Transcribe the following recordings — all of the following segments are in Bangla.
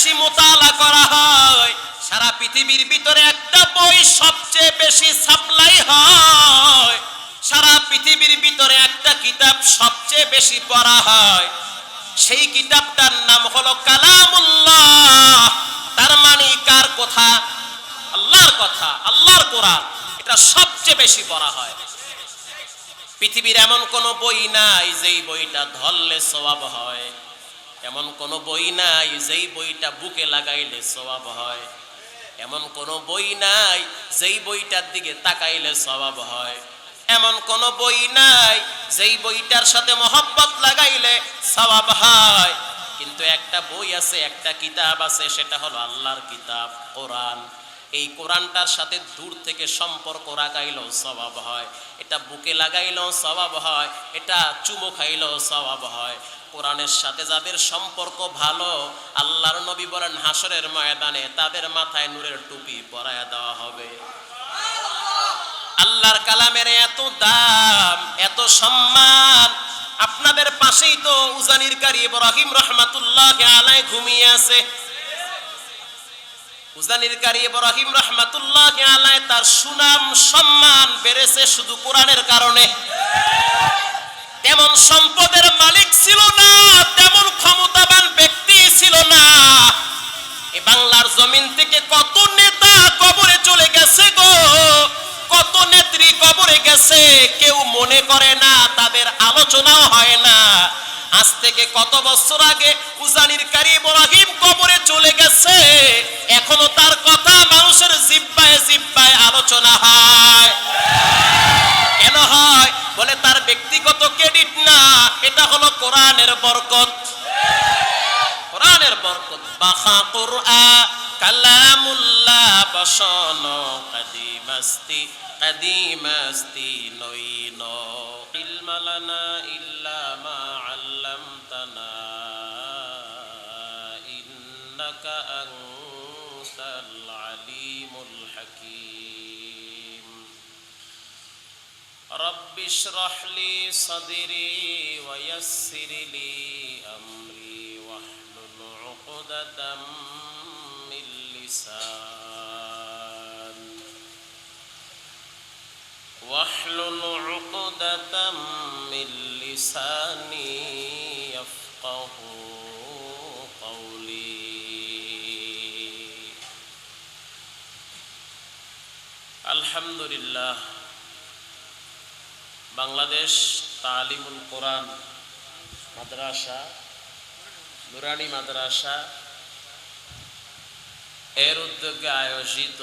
বেশি মোতালা করা হয়, সারা পৃথিবীর ভিতরে একটা বই সবচেয়ে বেশি সাপ্লাই হয়, সারা পৃথিবীর ভিতরে একটা কিতাব সবচেয়ে বেশি পড়া হয়, সেই কিতাবটার নাম হলো কালামুল্লাহ। তার মানে কার কথা? আল্লাহর কথা, আল্লাহর কোরআন। এটা সবচেয়ে বেশি পড়া হয়। পৃথিবীর এমন কোন বই নাই যেই বইটা ধরলে সওয়াব হয়, এমন কোন বই নাই যেই বইটা বুকে লাগাইলে সওয়াব হয়, এমন কোন বই নাই যেই বইটার দিকে তাকাইলে সওয়াব হয়, এমন কোন বই নাই যেই বইটার সাথে মহব্বত লাগাইলে সওয়াব হয়। কিন্তু একটা বই আছে, একটা কিতাব আছে, সেটা হলো আল্লাহর কিতাব কোরআন। এই কোরআনটার সাথে দূর থেকে সম্পর্ক রাখাইলেও সওয়াব হয়, এটা বুকে লাগাইলেও সওয়াব হয়, এটা চুমো খাইলেও সওয়াব হয়। কোরআনের সাথে যাদের সম্পর্ক ভালো, আল্লাহর নবী বলেন হাসরের ময়দানে তাদের মাথায় নূরের টুপি পরায়া দেওয়া হবে। আল্লাহর কালামের এত দাম, এত সম্মান। আপনাদের পাশেই তো উজানির কারি ইব্রাহিম রহমাতুল্লাহ আলাইহি ঘুমিয়ে আছে। উজানির কারি ইব্রাহিম রহমাতুল্লাহ আলাইহি তার সুনাম সম্মান বেড়েছে শুধু কোরআনের কারণে। তেমন সম্পদের মালিক ছিল না, তেমন ক্ষমতাবান ব্যক্তি ছিল না। এই বাংলার জমিন থেকে কত নেতা কবরে চলে গেছে গো, কত নেত্রী কবরে গেছে, কেউ মনে করে না, তাদের আলোচনাও হয় না। আজ থেকে কত বছর আগে উজানির কারি ইব্রাহিম কবরে চলে গেছে, এখনো তার কথা মানুষের জিহ্বায় জিহ্বায় আলোচনা হয়। কেন হয়? বলে তার ব্যক্তিগত ক্রেডিট না, এটা হলো কোরআনের বরকত, কোরআনের বরকত। বাখা কুরআন কালামুল্লাহ বসন কদিমস্তি কদিমস্তি নইন ইলমা লানা ইল্লা মা আল্লামতানা ইন্নাকা আনতাল আলিমুল হাকীম। রব্বি ইশরাহ লি সাদরি ওয়া ইয়াসসির লি আমরি ওয়াহলুল উকদাতাম মিন লিসান واحلل عقدة من لساني يفقه قولي। الحمد لله বাংলাদেশ তালিমুল কোরআন মাদ্রাসা, নুরানি মাদ্রাসা এর উদ্যোগে আয়োজিত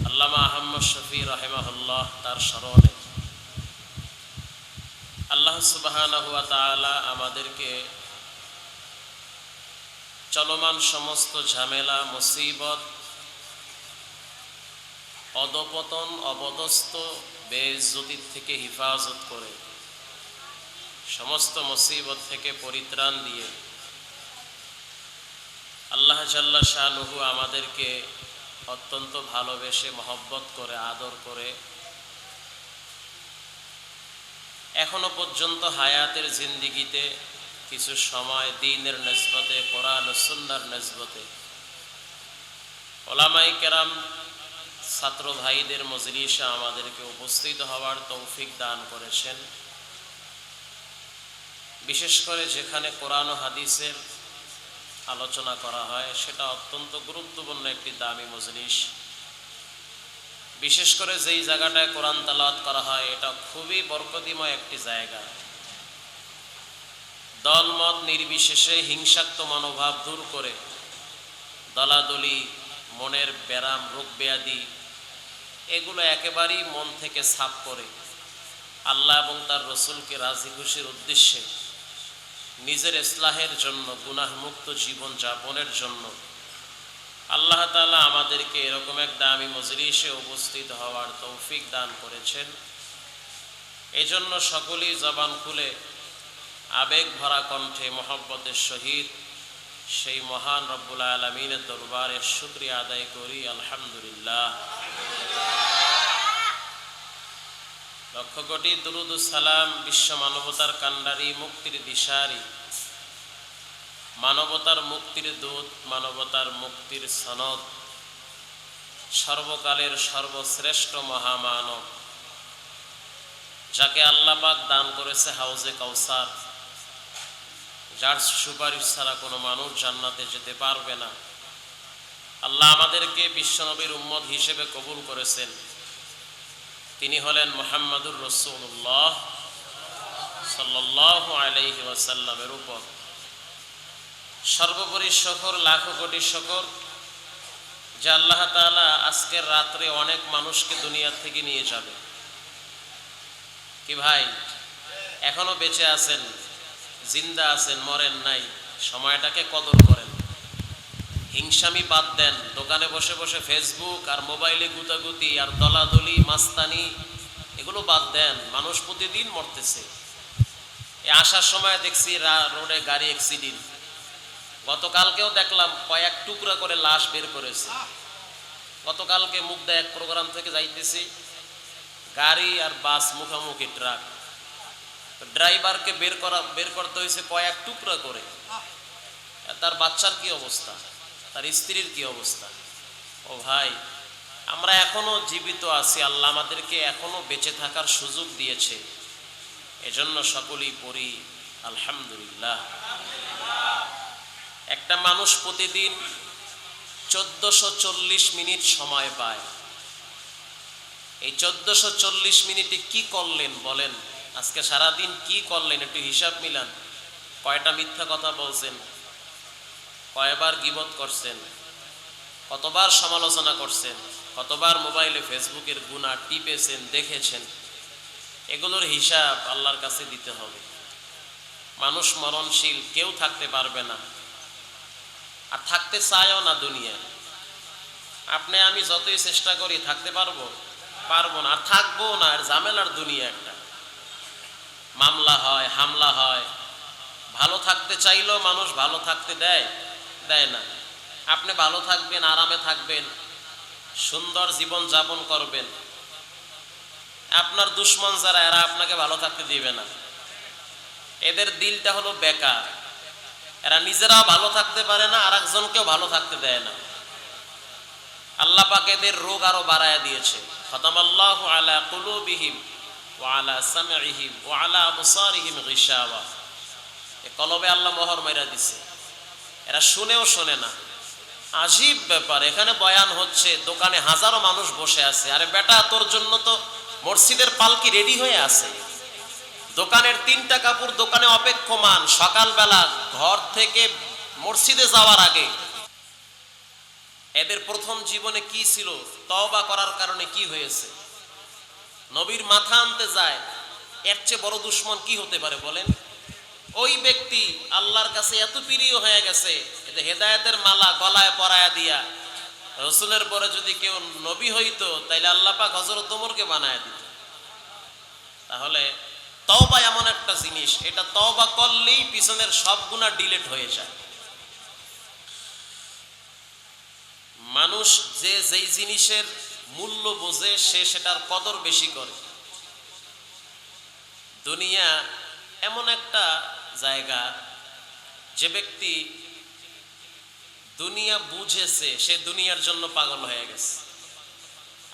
আল্লামা আহমদ শফি রাহিমাহুল্লাহ তার স্মরণে আল্লাহ সুবহানাহু ওয়া তাআলা আমাদেরকে চলমান সমস্ত ঝামেলা, মুসিবত, অধপতন, অবদস্ত, বেইজ্জতি থেকে হিফাজত করে সমস্ত মুসিবত থেকে পরিত্রাণ দিয়ে আল্লাহ জাল্লা শানুহু আমাদেরকে অত্যন্ত ভালোবেসে মহব্বত করে আদর করে এখনো পর্যন্ত হায়াতের জিন্দিগিতে কিছু সময় দ্বীনের নিসবতে, কোরআন ও সুন্নাহর নিসবতে উলামায়ে কেরাম, ছাত্র ভাইদের মজলিসে আমাদেরকে উপস্থিত হওয়ার তৌফিক দান করেছেন। বিশেষ করে যেখানে কোরআন ও হাদিসের আলোচনা করা হয় সেটা অত্যন্ত গুরুত্বপূর্ণ একটি দামি মজলিস। বিশেষ করে যেই জায়গাটায় কোরআন তেলাওয়াত করা হয় এটা খুবই বরকতিময় একটি জায়গা। দলমত নির্বিশেষে হিংসাত্মক মনোভাব দূর করে দলাদলি, মনের ব্যারাম, রোগ ব্যাধি এগুলো একেবারেই মন থেকে সাফ করে আল্লাহ এবং তার রসুলকে রাজি খুশির উদ্দেশ্যে নিজের ইসলাহের জন্য, গুনাহমুক্ত জীবন যাপনের জন্য আল্লাহ তাআলা আমাদেরকে এরকম এক দামি মজলিসে উপস্থিত হওয়ার তৌফিক দান করেছেন। এজন্য সকলেই জবান খুলে আবেগ ভরা কণ্ঠে মহব্বতের সহিত সেই মহান রব্বুল আলামিনের দরবারে শুকরিয়া আদায় করি। আলহামদুলিল্লাহ। লক্ষ কোটি দুরুদ ও সালাম বিশ্ব মানবতার কান্ডারি, মুক্তির দিশারি মানবতার মুক্তির দূত, মানবতার মুক্তির সনদ, সর্বকালের সর্বশ্রেষ্ঠ মহামানব, যাকে আল্লাহ পাক দান করেছে হাউজে কাউসার, যার সুপারিশ ছাড়া কোনো মানুষ জান্নাতে যেতে পারবে না। আল্লাহ আমাদেরকে বিশ্বনবীর উম্মত হিসেবে কবুল করেছেন। তিনি হলেন মুহাম্মাদুর রাসূলুল্লাহ সাল্লাল্লাহু আলাইহি ওয়াসাল্লামের উপর সর্বোপরি শকর, লাখো কোটি শকর যে আল্লাহ তাআলা আজকের রাত্রে অনেক মানুষকে দুনিয়া থেকে নিয়ে যাবে। কি ভাই, এখনো বেঁচে আছেন, জিন্দা আছেন, মরেন নাই, সময়টাকে কদর করেন। হিংসামি বাদ দেন, দোকানে বসে বসে ফেসবুক আর মোবাইলে গুতাগুতি আর দলাদলি মাস্তানি এগুলো বাদ দেন। মানুষ প্রতিদিন মরতেছে। আসার সময় দেখছি রোডে গাড়ি অ্যাক্সিডেন্ট, গতকালকেও দেখলাম কয়েক টুকরা করে লাশ বের করেছে। গতকালকে মুগদা এক প্রোগ্রাম থেকে যাইতেছি, গাড়ি আর বাস মুখোমুখি, ট্রাক, ড্রাইভারকে বের করতে হয়েছে কয়েক টুকরা করে। তার বাচ্চার কি অবস্থা, তার স্ত্রীর কি অবস্থা। ও ভাই, আমরা এখনো জীবিত আছি, আল্লাহ আমাদেরকে এখনো বেঁচে থাকার সুযোগ দিয়েছে, এজন্য সকলেই পড়ি আলহামদুলিল্লাহ। একটা মানুষ প্রতিদিন 1440 মিনিট সময় পায়। এই 1440 মিনিটে কি করলেন বলেন? আজকে সারাদিন কি করলেন একটু হিসাব মিলান। কয়টা মিথ্যা কথা বলছেন, কয়বার গীবত করছেন, কতবার সমালোচনা করছেন, কতবার মোবাইলে ফেসবুকের গুনাহ টিপেছেন, দেখেছেন। এগুলোর হিসাব আল্লাহর কাছে দিতে হবে। মানুষ মরণশীল, কেউ থাকতে পারবে না, আর থাকতে চায়ও না দুনিয়ায়। আপনি আমি যতই চেষ্টা করি থাকতে পারবো না, আর থাকবো না। আর ঝামেলার দুনিয়া একটা, মামলা হয়, হামলা হয়। ভালো থাকতে চাইলেও মানুষ ভালো থাকতে দেয় না। আপনি ভালো থাকবেন, আরামে থাকবেন, সুন্দর জীবন যাপন করবেন, আপনার দুশ্মন যারা, এরা আপনাকে ভালো থাকতে দিবে না। এদের দিলটা হলো বেকার, এরা নিজেরাও ভালো থাকতে পারে না, আর একজনকেও ভালো থাকতে দেয় না। আল্লাহ পাক এদের রোগ আরো বাড়ায় দিয়েছে। খাতামাল্লাহু আলা কুলুবিহিম ওয়া আলা সামঈহিম ওয়া আলা আবসারিহিম গিশাওয়া। এই কলবে আল্লাহ মোহর মাইরা দিছে, এরা শুনেও শোনে না। আজীব ব্যাপার, এখানে বয়ান হচ্ছে, দোকানে হাজারো মানুষ বসে আছে। আরে বেটা, তোর জন্য তো মসজিদের পালকি রেডি হয়ে আছে, দোকানের 3টা কাপড় দোকানে অপেক্ষমান। সকালবেলা ঘর থেকে মসজিদে যাওয়ার আগে এদের প্রথম জীবনে কি ছিল, তওবা করার কারণে কি হয়েছে, নবীর মাথা আনতে যায়। এর চেয়ে বড় দুশ্মন কি হতে পারে বলেন? ওই ব্যক্তি আল্লাহর কাছে এত প্রিয় হয়ে গেছে, হেদায়েতের মালা গলায় পরায়া দিয়া, রাসূলের পরে যদি কেউ নবী হইতো তাইলে আল্লাহ পাক হযরত ওমরকে বানায় দিত। তাহলে তওবা এমন একটা জিনিস, এটা তওবা করলেই পিছনের সব গুনাহ ডিলিট হয়ে যায়। মানুষ যেই জিনিসের মূল্য বোঝে, সে সেটার কদর বেশি করে। দুনিয়া এমন একটা জায়গা, যে ব্যক্তি দুনিয়া বুঝেছে সে দুনিয়ার জন্য পাগল হয়ে গেছে,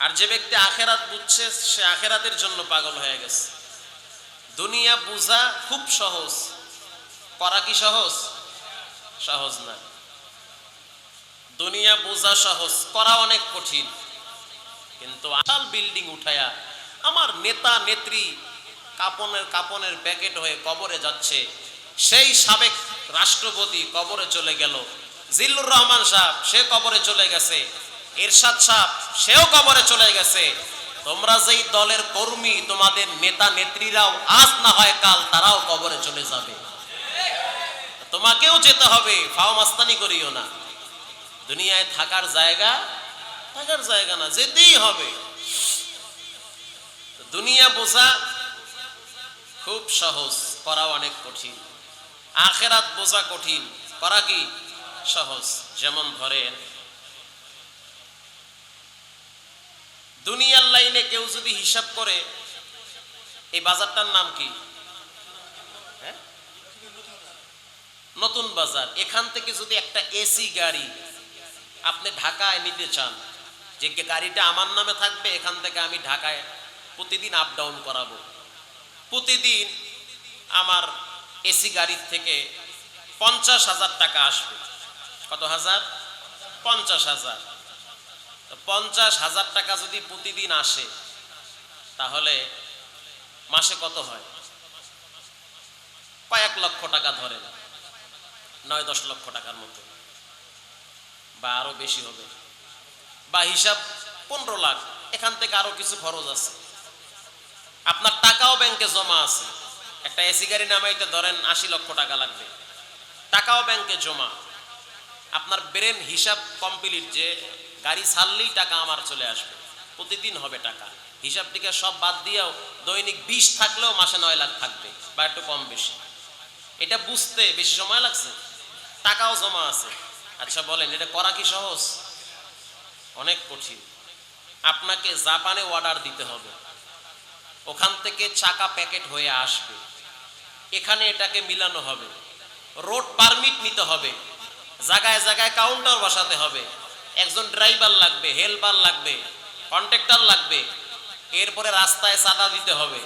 আর যে ব্যক্তি আখেরাত বুঝছে সে আখেরাতের জন্য পাগল হয়ে গেছে। দুনিয়া বুঝা খুব সহজ, করা কি সহজ? সহজ না। দুনিয়া বোঝা সহজ, করা অনেক কঠিন। কিন্তু আসল বিল্ডিং উঠায়া আমার নেতা নেত্রী কাপনের প্যাকেট হয়ে কবরে যাচ্ছে, সেই সাবেক রাষ্ট্রপতি কবরে চলে গেল, জিল্লুর রহমান সাহেব সে কবরে চলে গেছে, এরশাদ সাহেব সেও কবরে চলে গেছে। তোমরা যেই দলের কর্মী, তোমাদের নেতা নেত্রীরাও আজ না হয় কাল তারাও কবরে চলে যাবে, তোমাকেও যেতে হবে। ফাও মাস্তানি করিও না। দুনিয়ায় থাকার জায়গা না, যেতেই হবে। দুনিয়া বোঝা খুব সহজ, করা অনেক কঠিন। আখেরাত বোঝা কঠিন, করা কি সহজ। যেমন ধরেন, দুনিয়ার লাইনে কেউ যদি হিসাব করে, এই বাজারটার নাম কি? নতুন বাজার, এখান থেকে যদি একটা এসি গাড়ি আপনি ঢাকায় নিতে চান, যে গাড়িটা আমার নামে থাকবে, এখান থেকে আমি ঢাকায় প্রতিদিন আপ ডাউন করাবো, প্রতিদিন আমার এসি গাড়ির থেকে 50,000 টাকা আসবে। কত হাজার? 50,000। 50,000 টাকা যদি প্রতিদিন আসে, তাহলে মাসে কত হয়? কয়েক লক্ষ টাকা ধরেন, 9-10 লক্ষ টাকার মতো, বা আরো বেশি হবে, বা হিসাব 15 লাখ। এখান থেকে আরো কিছু খরচ আছে, আপনার টাকাও ব্যাংকে জমা আছে। একটা এসি গাড়ি নামাইতে ধরেন 80 লক্ষ টাকা লাগবে, টাকাও ব্যাংকে জমা। আপনার ব্রেন হিসাব কমপ্লিট যে গাড়ি ছাড়লেই টাকা আমার চলে আসবে, প্রতিদিন হবে টাকা। হিসাব থেকে সব বাদ দিয়েও দৈনিক 20 থাকলেও মাসে 9 লাখ থাকবে, বা একটু কম বেশি। এটা বুঝতে বেশি সময় লাগছে, টাকাও জমা আছে। আচ্ছা বলেন, এটা করা কি সহজ? অনেক কঠিন। আপনাকে জাপানে অর্ডার দিতে হবে, ওখান থেকে চাকা প্যাকেট হয়ে আসবে, এখানে এটাকে মিলানো হবে, রোড পারমিট নিতে হবে, জায়গায় জায়গায় কাউন্টার বসাতে হবে, একজন ড্রাইভার লাগবে, হেল্পার লাগবে, কন্ট্রাক্টর লাগবে, এরপরে রাস্তায় চাঁদা দিতে হবে।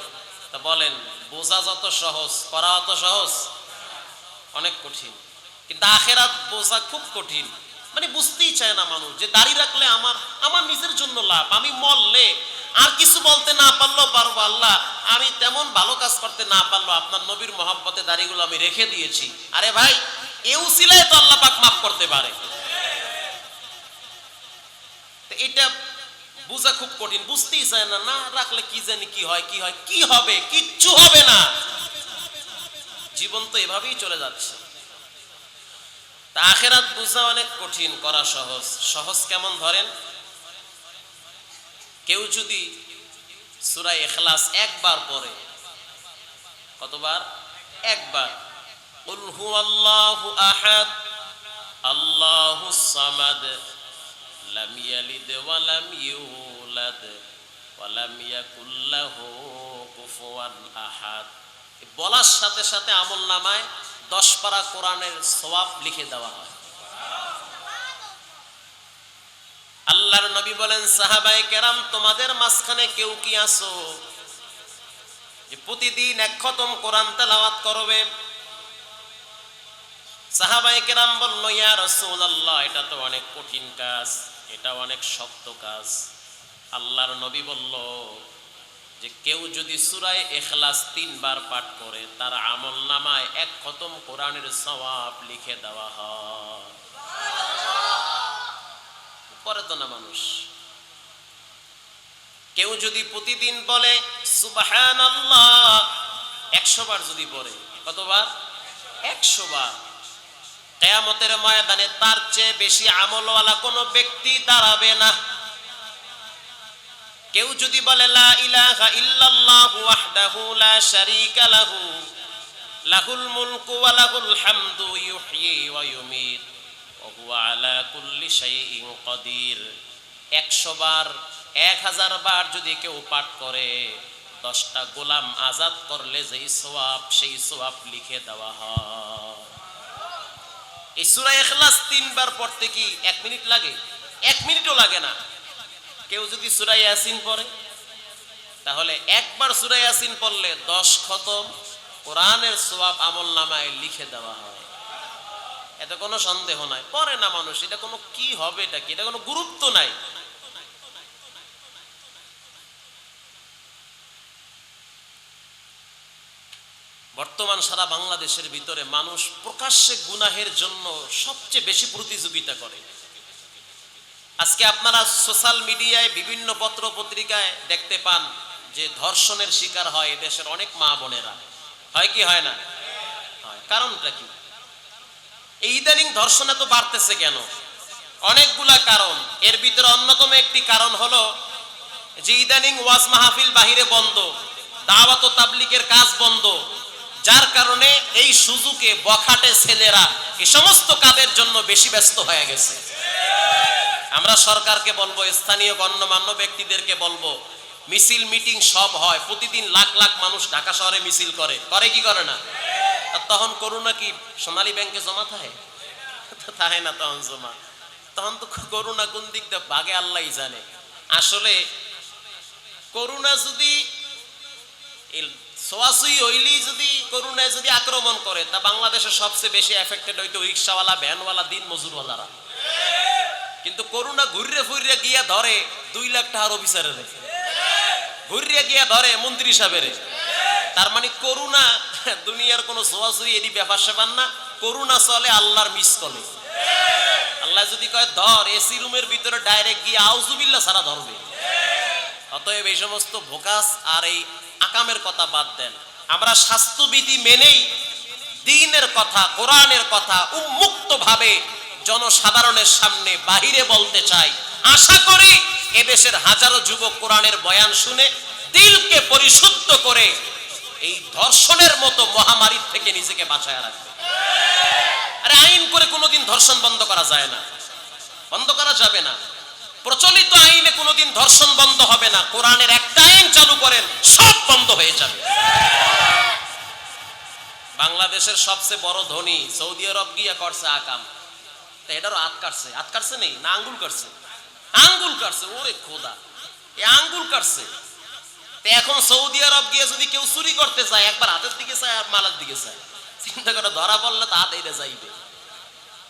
তা বলেন, বোঝা যত সহজ, করা অত সহজ? অনেক কঠিন। কিন্তু আখেরাত বোঝা খুব কঠিন। মানে বুঝতেই চায় না মানুষ যে দাড়ি রাখলে আমার নিজের জন্য লাভ, আমি মরলে আর কিছু বলতে না পারলেও পারবো, আল্লাহ আমি তেমন ভালো কাজ করতে না পারলো, আপনার নবীর মহব্বতে দাড়িগুলো আমি রেখে দিয়েছি। আরে ভাই, এও সিলায় তো আল্লাহ পাক মাফ করতে পারে। এটা বুঝা খুব কঠিন, বুঝতেই চায় না। না রাখলে কি জানি কি হয়, কি হয়, কি হবে, কিচ্ছু হবে না। জীবন তো এভাবেই চলে যাচ্ছে। তা আখেরাত বুঝা অনেক কঠিন, করা সহজ। সহজ কেমন ধরেন, কেউ যদি সূরা ইখলাস একবার পড়ে, কতবার? একবার। কুল হুয়াল্লাহু আহাদ আল্লাহুস সামাদ লাম ইয়ালিদ ওয়া লাম ইউলাদ ওয়া লাম ইয়াকুল লাহু কুফুয়ান আহাদ, বলার সাথে সাথে আমলনামায় 10 পারা কোরআনের সওয়াব লিখে দেওয়া হয়। আল্লাহর নবী বলেন, সাহাবায়ে কেরাম তোমাদের মাঝখানে কেউ কি আছো যে প্রতিদিন 1 খতম কোরআন তেলাওয়াত করবে? সাহাবায়ে কেরাম বলল, ইয়া রাসূলুল্লাহ, এটা তো অনেক কঠিন কাজ, এটা অনেক শক্ত কাজ। আল্লাহর নবী বলল যে কেউ যদি সূরা ইখলাস 3 বার পাঠ করে, তার আমলনামায় 1 খতম কোরআনের সওয়াব লিখে দেওয়া হয়। পরে তো না মানুষ। কেউ যদি প্রতিদিন বলে সুবহানাল্লাহ 100 বার যদি পড়ে, কতবার? 100 বার। কিয়ামতের ময়দানে তার চেয়ে বেশি আমলওয়ালা কোনো ব্যক্তি দাঁড়াবে না। কেউ যদি বলে লা ইলাহা ইল্লাল্লাহু ওয়াহদাহু লা শারীকা লাহু লাহুল মুলকু ওয়া লাহুল হামদু ইউহয়ী ওয়া ইউমীত ওয়া হুয়া আলা কুল্লি শাইইন কাদির, 100 বার 1000 বার যদি কেউ পাঠ করে, 10টা গোলাম আজাদ করলে যেই সওয়াব, সেই সওয়াব লিখে দেওয়া হয়। এই সূরা ইখলাস 3 বার পড়তে কি 1 মিনিট লাগে? 1 মিনিটও লাগে না। কেউ যদি সূরা ইয়াসিন পড়ে, তাহলে একবার সূরা ইয়াসিন পড়লে 10 খতম কোরআনের সওয়াব আমলনামায় লিখে দেওয়া হয়। এতে কোনো সন্দেহ নাই। পড়ে না মানুষ, এটা কোনো কি হবে, এটা কি, এটা কোনো গুরুত্ব নাই। বর্তমান সারা বাংলাদেশের ভিতরে মানুষ প্রকাশ্যে গুনাহের জন্য সবচেয়ে বেশি প্রতিযোগিতা করে। আজকে আপনারা সোশ্যাল মিডিয়ায় বিভিন্ন পত্র পত্রিকায় দেখতে পান যে ধর্ষণের শিকার হয় দেশের অনেক মা বোনেরা। হয় কি হয় না? হয়। কারণটা কি? এই ইদানিং ধর্ষণ এত বাড়তেছে কেন? অনেকগুলা কারণ। এর ভিতরে অন্যতম একটি কারণ হলো যে ইদানিং ওয়াজ মাহফিল বাহিরে বন্ধ, দাওয়াত ও তাবলীগের কাজ বন্ধ, যার কারণে এই সুযোগে বখাটে ছেলেরা এই সমস্ত কাজের জন্য বেশি ব্যস্ত হয়ে গেছে। আমরা সরকারকে বলবো, স্থানীয় গণ্যমান্য ব্যক্তিদেরকে বলবো, মিছিল মিটিং সব হয়, প্রতিদিন লাখ লাখ মানুষ ঢাকা শহরে মিছিল করে, করে কি করে না? আর তখন করোনা কি সোনালী ব্যাংকে জমা থাকে? থাকে না তখন জমা। তখন তো করোনা কোন দিক দিয়ে ভাগে আল্লাহই জানে। আসলে করোনা যদি সোয়াসুই হইলেই যদি করোনায় যদি আক্রমণ করে, তা বাংলাদেশের সবচেয়ে বেশি এফেক্টেড হইতো রিক্সাওয়ালা, ভ্যানওয়ালা, দিন মজুরওয়ালারা। কিন্তু করোনা ঘুরে ফুরিয়ে গিয়া ধরে 2 লাখ টাকার অফিসারের, ঘুরিয়ে গিয়া ধরে মন্ত্রী সাহেবের। তার মানে করোনা দুনিয়ার কোন সোয়াসুই এডি ব্যাপার সেপার না, করোনা চলে আল্লাহর মিস কলে। আল্লাহ যদি কয় ধর, এসি রুমের ভিতরে ডাইরেক্ট গিয়ে আউযুবিল্লাহ সারা ধরবে। অতএব এই সমস্ত ভোকাস আর এই আকামের কথা বাদ দেন, আমরা স্বাস্থ্যবিধি মেনেই দ্বীনের কথা, কোরআনের কথা উন্মুক্ত ভাবে জনসাধারণের সামনে বাহিরে বলতে চাই। আশা করি এদেশের হাজারো যুবক কোরআনের বয়ান শুনে দিলকে পরিশুদ্ধ করে এই ধর্ষণের মতো মহামারী থেকে নিজেকে বাঁচায় রাখবে। আরে আইন করে কোনোদিন ধর্ষণ বন্ধ করা যায় না, বন্ধ করা যাবে না। প্রচলিত আইনে কোনোদিন ধর্ষণ বন্ধ হবে না। কোরআনের একটা আইন চালু করেন, সব বন্ধ হয়ে যাবে। বাংলাদেশের সবচেয়ে বড় ধনী সৌদি আরব গিয়া করছে আকাম, তা এটারও হাত কাটছে। হাত কাটছে নেই না, আঙ্গুল কাটছে। আঙ্গুল কাটছে, ওরে খোদা, এ আঙ্গুল কাটছে। তো এখন সৌদি আরব গিয়ে যদি কেউ চুরি করতে চায়, একবার হাতের দিকে চায় আর মালার দিকে চায়, চিন্তা করে ধরা পড়লে তা হাত এইটা যাইবে।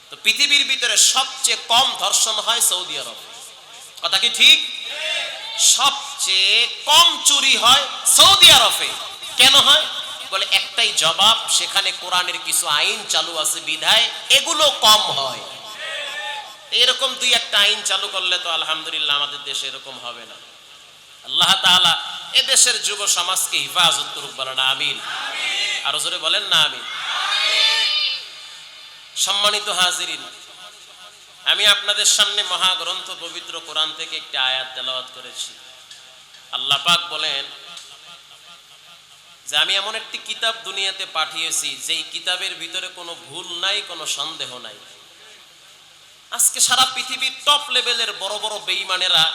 তো পৃথিবীর ভিতরে সবচেয়ে কম ধর্ষণ হয় সৌদি আরব, কথা কি ঠিক? সবচেয়ে কম চুরি হয় সৌদি আরবে। কেন হয় বলে একটাই জবাব, সেখানে কোরআনের কিছু আইন চালু আছে বিধায় এগুলো কম হয়। এরকম 2-1টা আইন চালু করলে তো আলহামদুলিল্লাহ আমাদের দেশে এরকম হবে না। আল্লাহ তাআলা এ দেশের যুব সমাজকে হিফাজত করুক, বলেন আমিন। আরো জোরে বলেন না আমিন। সম্মানিত হাজিরিন, আমি আপনাদের সামনে মহাগ্রন্থ পবিত্র কোরআন থেকে একটি আয়াত তেলাওয়াত করেছি। আল্লাহ পাক বলেন যে আমি এমন একটি কিতাব দুনিয়াতে পাঠিয়েছি যেই কিতাবের ভিতরে কোনো ভুল নাই, কোনো সন্দেহ নাই। আজকে সারা পৃথিবীর টপ লেভেলের বড় বড় বেঈমানেরা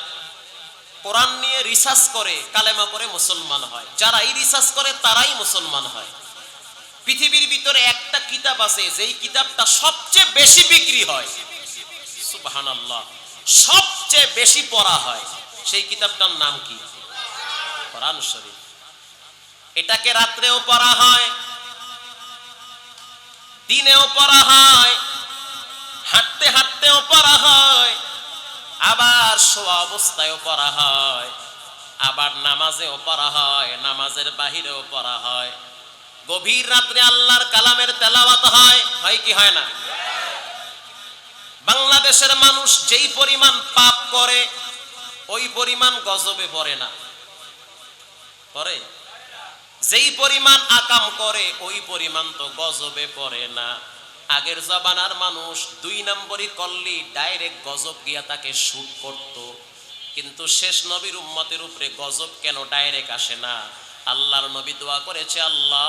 কোরআন নিয়ে রিসার্চ করে, কালেমা করে মুসলমান হয়। যারা এই রিসার্চ করে তারাই মুসলমান হয়। পৃথিবীর ভিতরে একটা কিতাব আছে যেই কিতাবটা সবচেয়ে বেশি বিক্রি হয়, সুবহানাল্লাহ, সবচেয়ে বেশি পড়া হয়। সেই কিতাবটার নাম কি? কোরআন শরীফ। এটাকে রাত্রেও পড়া হয়, দিনেও পড়া হয়, হাঁটতে হাঁটতেও পড়া হয়, আবার শোয়া অবস্থায়ও পড়া হয়, আবার নামাজেও পড়া হয়, নামাজের বাহিরেও পড়া হয়। গভীর রাত্রে আল্লাহর কালামের তেলাওয়াত হয়, হয় কি হয় না? বাংলাদেশের মানুষ যেই পরিমাণ পাপ করে ওই পরিমাণ গজবে পড়ে না, পড়ে? যেই পরিমাণ আকাম করে ওই পরিমাণ তো গজবে পড়ে না। আগের জামানার মানুষ 2 নম্বরই করলি ডাইরেক্ট গজব গিয়া তাকে শুট করত, কিন্তু শেষ নবীর উম্মতের উপরে গজব কেন ডাইরেক্ট আসে না? আল্লাহর নবী দোয়া করেছে, আল্লাহ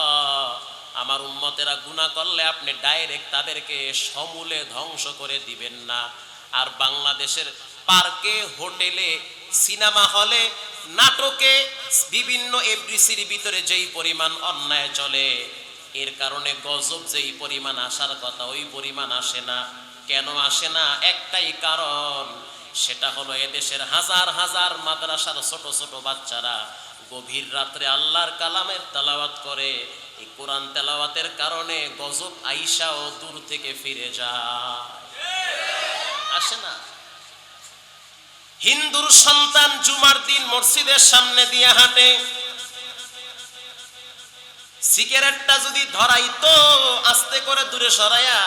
আমার উম্মতেরা গুনাহ করলে আপনি ডাইরেক্ট তাদেরকে সমূলে ধ্বংস করে দিবেন না। আর বাংলাদেশের পার্কে, হোটেলে, সিনেমা হলে, নাটকে, বিভিন্ন এফডিসির ভিতরে যেই পরিমাণ অন্যায় চলে, এর কারণে গজব যেই পরিমাণ আসার কথা ওই পরিমাণ আসে না। কেন আসে না? একটাই কারণ, সেটা হলো এদেশের হাজার হাজার মাদ্রাসার ছোট ছোট বাচ্চারা গভীর রাত্রে আল্লাহর কালামের তেলাওয়াত করে। এই কোরআন তেলাওয়াতের কারণে গজব আইসাও দূর থেকে ফিরে যায়, আসে না। হিন্দুর সন্তান জুমার দিন মসজিদের সামনে দিয়ে হাঁটে, সিগারেটটা যদি ধরাইতো আস্তে করে দূরে সরাইয়া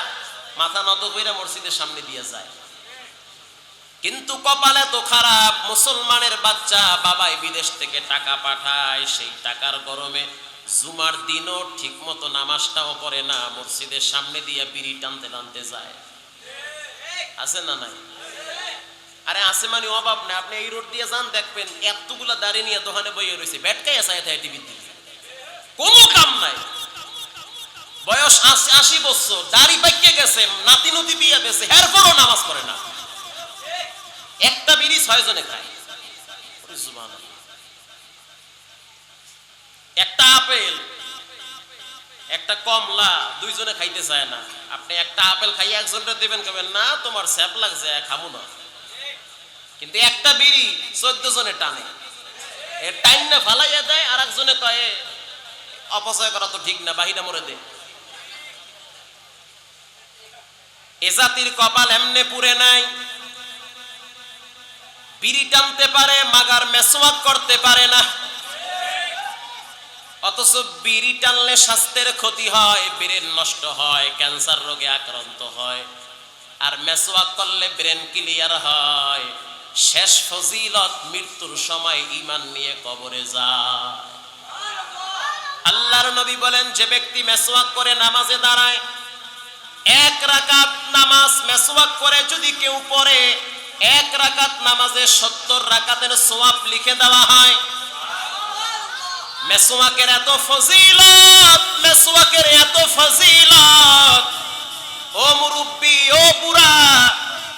মাথা নত কইরা মসজিদের সামনে দিয়ে যায়। কিন্তু কপালে তো খারাপ, মুসলমানের বাচ্চা বাবাই বিদেশ থেকে টাকা পাঠায়, সেই টাকার গরমে জুমার দিনও ঠিক মতো নামাজটাও পড়ে না, মসজিদের সামনে দিয়ে বিড়ি টানতে টানতে যায়। আছে না নাই? আরে আছে মানে অভাব না। আপনি এই রোড দিয়ে যান, দেখবেন এতগুলা দাড়ি নিয়ে দোকানে বইয়ে রয়েছে, ব্যাটকাই আছে টিভির দিকে, কোনো কাম নাই। বয়স 80 বছর, দাড়ি পাইকে গেছে, নাতি নতি বিয়ে গেছে, এরপরও নামাজ পড়ে না। একটা বিড়ি 6 জনে খায়। একটা আপেল একটা কমলা দুইজনে খাইতে চায় না, আপনি একটা আপেল খাইয়ে একজনটা দেবেন, কবেন না তোমার স্যাপ লাগছে খাবো না। কিন্তু একটা বিড়ি 14 জনে টানে, এর টাইম না ফালাইয়া দেয়, আর একজনে কয়ে অপচয় করা তো ঠিক না, বাহিরা মরে দে। এ জাতির কপাল এমনে পুরে নাই, বিড়ি টানতে পারে মাগার মেসওয়াক করতে পারে না। অথচ বিড়ি টানলে স্বাস্থ্যের ক্ষতি হয়, ব্রেন নষ্ট হয়, ক্যান্সার রোগে আক্রান্ত হয়, আর মেসওয়াক করলে ব্রেন ক্লিয়ার হয়। শেষ ফজিলত মৃত্যুর সময় ঈমান নিয়ে কবরে যায়। আল্লাহর নবী বলেন, যে ব্যক্তি মেসওয়াক করে নামাজে দাঁড়ায়, 1 রাকাত নামাজ মেসওয়াক করে যদি কেউ পড়ে, 1 রাকাত নামাজে 70 রাকাতের সওয়াব লিখে দেওয়া হয়। মেসওয়াকের এত ফজিলত, মেসওয়াকের এত ফজিলত, ও মুরব্বি, ও বুড়া,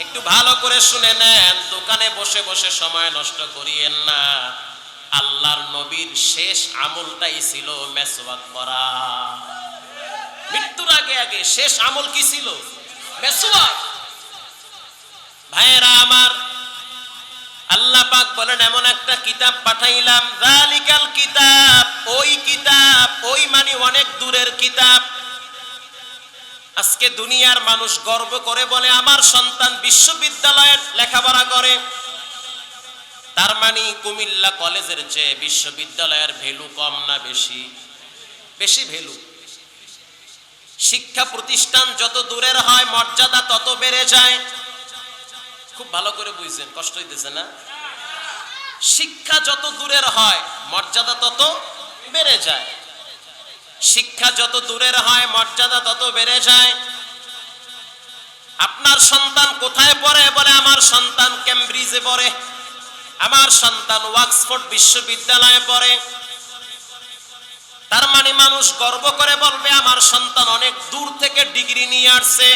একটু ভালো করে শুনে নেন, দোকানে বসে বসে সময় নষ্ট করিয়েন না। আল্লাহর নবীর শেষ আমলটাই ছিল মেসওয়াক করা। মৃত্যুর আগে আগে শেষ আমল কি ছিল? মেসওয়াক। ভাইয়েরা আমার, আল্লাহ পাক বলেন, এমন একটা কিতাব পাঠাইলাম, যালিকাল কিতাব, ওই কিতাব, ওই মানে অনেক দূরের কিতাব। আজকে দুনিয়ার মানুষ গর্ব করে বলে আমার সন্তান বিশ্ববিদ্যালয়ের লেখাপড়া করে, তার মানে কুমিল্লা কলেজের চেয়ে বিশ্ববিদ্যালয়ের ভ্যালু কম না বেশি? বেশি ভ্যালু। শিক্ষা প্রতিষ্ঠান যত দূরের হয় মর্যাদা তত বেড়ে যায়। খুব ভালো করে বুঝছেন, কষ্ট হইতেছে না? শিক্ষা যত দূরের হয় মর্যাদা তত বেড়ে যায়। শিক্ষা যত দূরের হয় মর্যাদা তত বেড়ে যায়। আপনার সন্তান কোথায় পড়ে? বলে আমার সন্তান কেমব্রিজে পড়ে, আমার সন্তান অক্সফোর্ড বিশ্ববিদ্যালয়ে পড়ে। তার মানে মানুষ গর্ব করে বলবে আমার সন্তান অনেক দূর থেকে ডিগ্রি নিয়ে আসছে।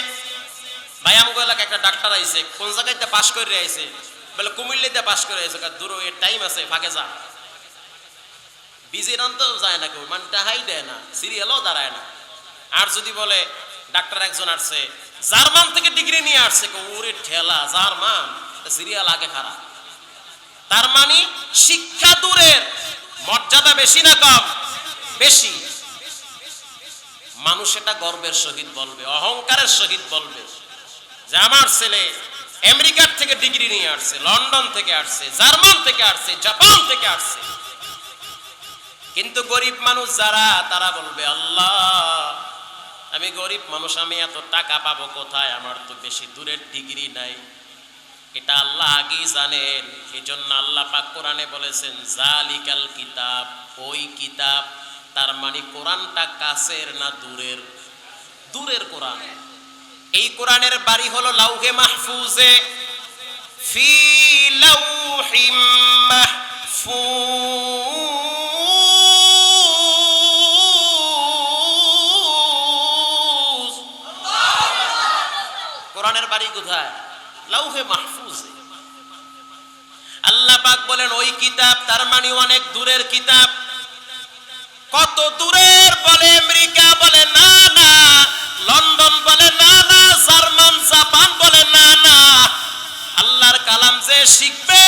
ভাই আমগো এলাকায় একটা ডাক্তার আইছে, কোন জায়গাতে পাশ করে আইছে? বলে কুমিল্লাতে পাশ করে আইছে। দূর এর টাইম আছে, ফাঁকে যা। বিজির অন্ত যায় না কেউ, মানে টাহাই দেয় না, সিরিয়ালও দাঁড়ায় না। আর যদি বলে ডাক্তার একজন আসছে জার্মান থেকে ডিগ্রি নিয়ে আসছে, ওরে ঠেলা, জার্মান, সিরিয়াল আগে খারাপ। তার মানে শিক্ষা দূরের, মর্যাদা বেশি না কম? বেশি। মানুষ এটা গর্বের সহিত বলবে, অহংকারের সহিত বলবে যে আমার ছেলে আমেরিকার থেকে ডিগ্রি নিয়ে আসছে, লন্ডন থেকে আসছে, জার্মান থেকে আসছে, জাপান থেকে আসছে। কিন্তু গরিব মানুষ যারা, তারা বলবে আল্লাহ আমি গরিব মানুষ, আমি এত টাকা পাবো কোথায়? আমার তো বেশি দূরের ডিগ্রি নাই। এটা আল্লাহ আগেই জানেন। এই জন্য আল্লাহ পাক কোরআনে বলেছেন যালিকাল কিতাব, ওই কিতাব। তার মানে কোরআনটা কাছের না দূরের? দূরের কোরআন। এই কোরআনের বাড়ি হলো লাউহে মাহফুজে, ফি লাউহিম মাহফুজ। কোরআনের বাড়ি কোথায়? লাউহে মাহফুজে। আল্লাহ পাক বলেন ওই কিতাব, তার মানে অনেক দূরের কিতাব। কত দূরের? বলে আমেরিকা, বলে না না, লন্ডন বলে না না, জার্মান জাপান বলে না না। আল্লাহর কালাম যে শিখবে,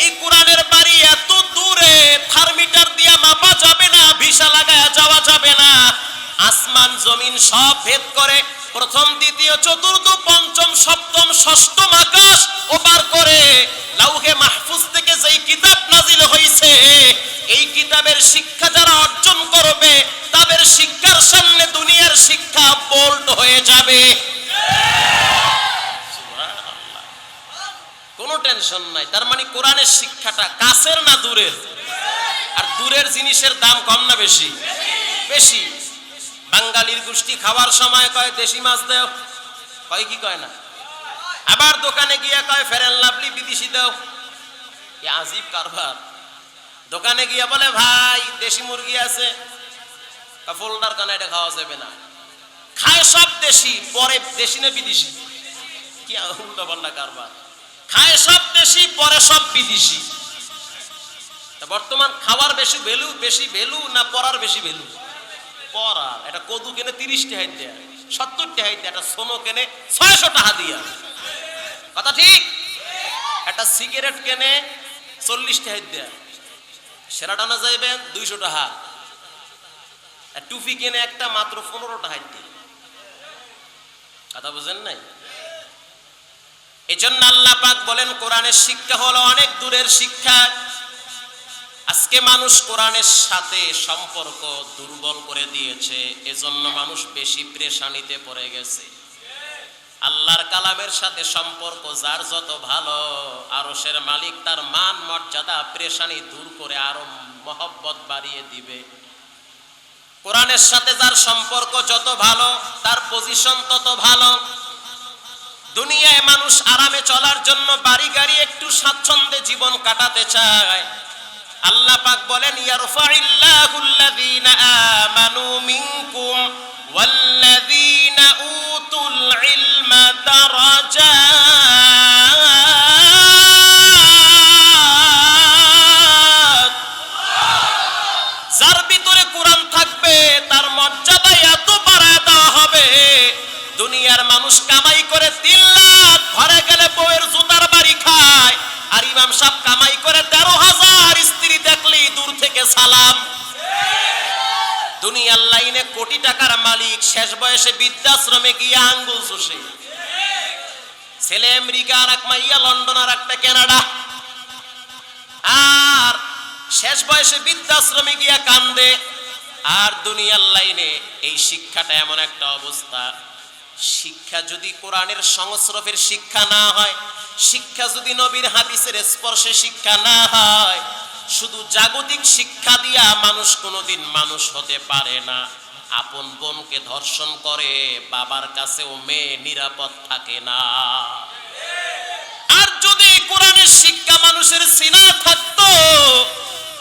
এই কোরআনের বাড়ি এত দূরে, থার্মিটার দিয়া মাপা যাবে না, ভিসা লাগায়া যাওয়া যাবে না। আসমান জমিন সব ভেদ করে প্রথম দ্বিতীয় চতুর্থ পঞ্চম সপ্তম ষষ্ঠম আকাশ ওপার করে লাউহে মাহফুজ থেকে যেই কিতাব নাজিল হয়েছে, এই কিতাবের শিক্ষা যারা অর্জন করবে তাদের শিক্ষার সামনে দুনিয়ার শিক্ষা বোল্ড হয়ে যাবে। কোনো টেনশন নাই। তার মানে কোরআনের শিক্ষাটা কাছের না দূরের? আর দূরের জিনিসের দাম কম না বেশি? বেশি। বাঙালির গোষ্ঠী খাওয়ার সময় কয় দেশি মাছ দেও, কয় কি কয় না? আবার দোকানে গিয়া কয় ফেরেন লাভলি বিদেশি দাও। কি আজীব কারবার। দোকানে গিয়া বলে ভাই দেশি মুরগি আছে, ফোল্ডার কানা এটা খাওয়া যাবে না। খায় সব দেশি, পরে দেশি না বিদেশি? কি উল্টা পাল্টা কারবার। খায় সব দেশি, পরে সব বিদেশি। বর্তমান খাওয়ার বেশি ভ্যালু না পড়ার বেশি ভ্যালু? পড়ার। এটা কদু কেনে 30 টাকা দেয়া, 70 টাকা দেয়া, এটা সোনো কেনে 600 টাকা দিয়া। কথা ঠিক? একটা সিগারেট কেনে 40 টাকা দেয়া, সেরাটানা যাইবেন 200 টাকা। টুপি কেনে একটা মাত্র 15 টাকা দিয়ে। কথা বুঝেন নাই? এজন্য আল্লাহ পাক বলেন কোরআনের শিক্ষা হলো অনেক দূরের শিক্ষা। আজকে মানুষ কোরআনের সাথে সম্পর্ক দুর্বল করে দিয়েছে, এজন্য মানুষ বেশি পেরেশানিতে পড়ে গেছে। আল্লাহর কালামের সাথে সম্পর্ক যার যত ভালো, আরশের মালিক তার মান মর্যাদা পেরেশানি দূর করে আরো মহব্বত বাড়িয়ে দিবে। কোরআনের সাথে যার সম্পর্ক যত ভালো, তার পজিশন তত ভালো। দুনিয়ায় মানুষ আরামে চলার জন্য বাড়ি গাড়ি একটু স্বাচ্ছন্দ্যে জীবন কাটাতে চায়। আল্লাহ পাক বলেন ইয়ারফাইল্লাহুল্লাযীনা আমানু মিনকুম ওয়াল্লাযীনা উতুল ইলমা দারাজাত। যার ভিতরে কোরআন থাকবে তার মর্যাদা এত বাড়ায় দেওয়া হবে। দুনিয়ার মানুষ কামাই করে 3 লাখ, ঘরে গেলে বউয়ের জুতার বাড়ি খায়, আর ইমাম সাহেব কামাই করে 13,000, স্ত্রী দেখলেই দূর থেকে সালাম। দুনিয়ার লাইনে কোটি টাকার মালিক, শেষ বয়সে বৃদ্ধাশ্রমে গিয়ে আঙ্গুল চষে। ছেলে আমেরিকা, আর এক মাইয়া লন্ডন, আর একটা কানাডা, আর শেষ বয়সে বৃদ্ধাশ্রমে গিয়া কান্দে। আর দুনিয়ার লাইনে এই শিক্ষাটা এমন একটা অবস্থা, শিক্ষা যদি কোরআনের সংস্রবের শিক্ষা না হয়, শিক্ষা যদি নবীর হাদিসের স্পর্শে শিক্ষা না হয়, শুধু জাগতিক শিক্ষা দিয়া মানুষ কোনোদিন মানুষ হতে পারে না। আপন বোনকে ধর্ষণ করে বাবার কাছেও মেয়ে নিরাপদ থাকে না। আর যদি কোরআনের শিক্ষা মানুষের সিনা থাকতো,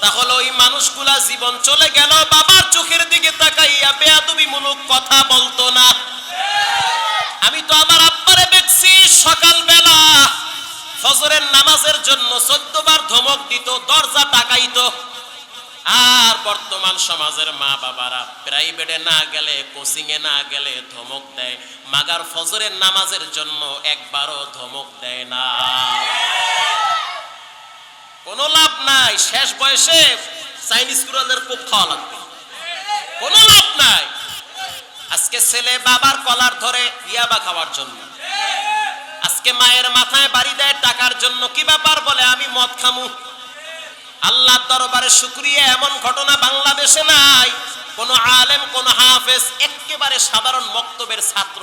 তাহলে ওই মানুষগুলা জীবন চলে গেল বাবার চোখের দিকে তাকাইয়া বেয়াদবিমূলক কথা বলতো না। আমি তো আমার আব্বারে দেখছি সকালবেলা ফজরের নামাজের জন্য 14 বার ধমক দিত, দরজা টাকাইতো। আর বর্তমান সমাজের মা বাবারা প্রাইভেটে না গেলে, কোচিং এ না গেলে ধমক দেয়, মাগার ফজরের নামাজের জন্য একবারও ধমক দেয় না। কোনো লাভ নাই, শেষ বয়সে চাইনিজ কুড়ালের কোপ খাওয়া লাগবে, কোনো লাভ নাই। আজকে ছেলে বাবার কলার ধরে ইয়াবা খাওয়ার জন্য, আজকে মায়ের মাথায় বাড়ি দেয় টাকার জন্য। কি ব্যাপার? বলে আমি মদ খামু। আল্লাহর দরবারে শুকরিয়া, এমন ঘটনা বাংলাদেশে নাই। কোন আলেম, কোন হাফেজ, একেবারে সাধারণ মক্তবের ছাত্র,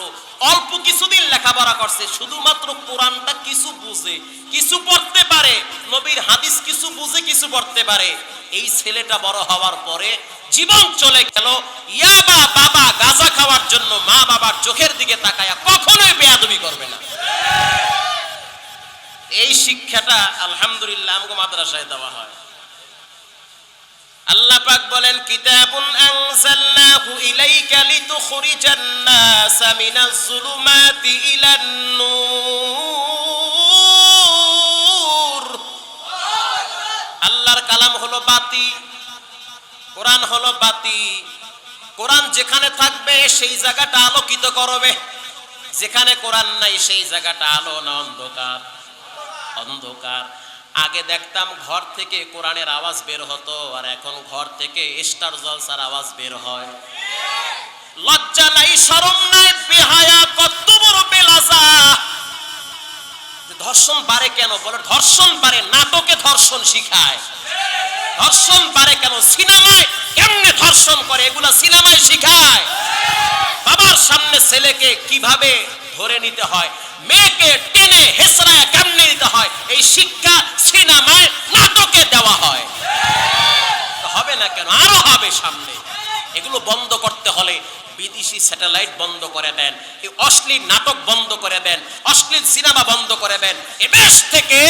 অল্প কিছুদিন লেখাপড়া করছে, শুধুমাত্র কোরআনটা কিছু বুঝে, কিছু পড়তে পারে, নবীর হাদিস কিছু বুঝে, কিছু পড়তে পারে। এই ছেলেটা বড় হওয়ার পরে জীবন চলে গেল ইয়াবা বাবা গাঁজা খাওয়ার জন্য। মা বাবার চোখের দিকে তাকায়া কখনোই বেয়াদবি করবে না। এই শিক্ষাটা আলহামদুলিল্লাহ আমাকে মাদ্রাসায় দেওয়া হয়। আল্লাহ পাক বলেন কিতাবুন আনজালনাহু ইলাইকা লিতুখরিজান নাসা মিনাজ যুলুমাতি ইলান নূর। আল্লাহর কালাম হলো বাতি, কোরআন হলো বাতি। কোরআন যেখানে থাকবে সেই জায়গাটা আলোকিত করবে, যেখানে কোরআন নাই সেই জায়গাটা আলো না অন্ধকার? অন্ধকার। আগে দেখতাম ঘর থেকে কোরআনের আওয়াজ বের হতো, আর এখন ঘর থেকে স্টার জলসার আওয়াজ বের হয়। লজ্জা নাই, শরম নাই, বেহায়া, কত বড় বেলাজা। ধর্ষণ বাড়ে কেন? বলে ধর্ষণ বাড়ে, নাটকে ধর্ষণ শিখায়। ধর্ষণ বাড়ে কেন? সিনেমায় কেমনে ধর্ষণ করে এগুলা সিনেমায় শিখায়। বাবার সামনে ছেলেকে কিভাবে ধরে নিতে হয়, মেয়েকে টেনে হেসরায় কেমনে নিতে হয়, এই শিক্ষা সিনেমায় নাটকে দেওয়া হয়। হবে না কেন? আরো হবে সামনে। এগুলো বন্ধ করতে হলে বিদেশি স্যাটেলাইট বন্ধ করে দেন, এই অশ্লীল নাটক বন্ধ করে দেন, অশ্লীল সিনেমা বন্ধ করে দেন। এ দেশ থেকে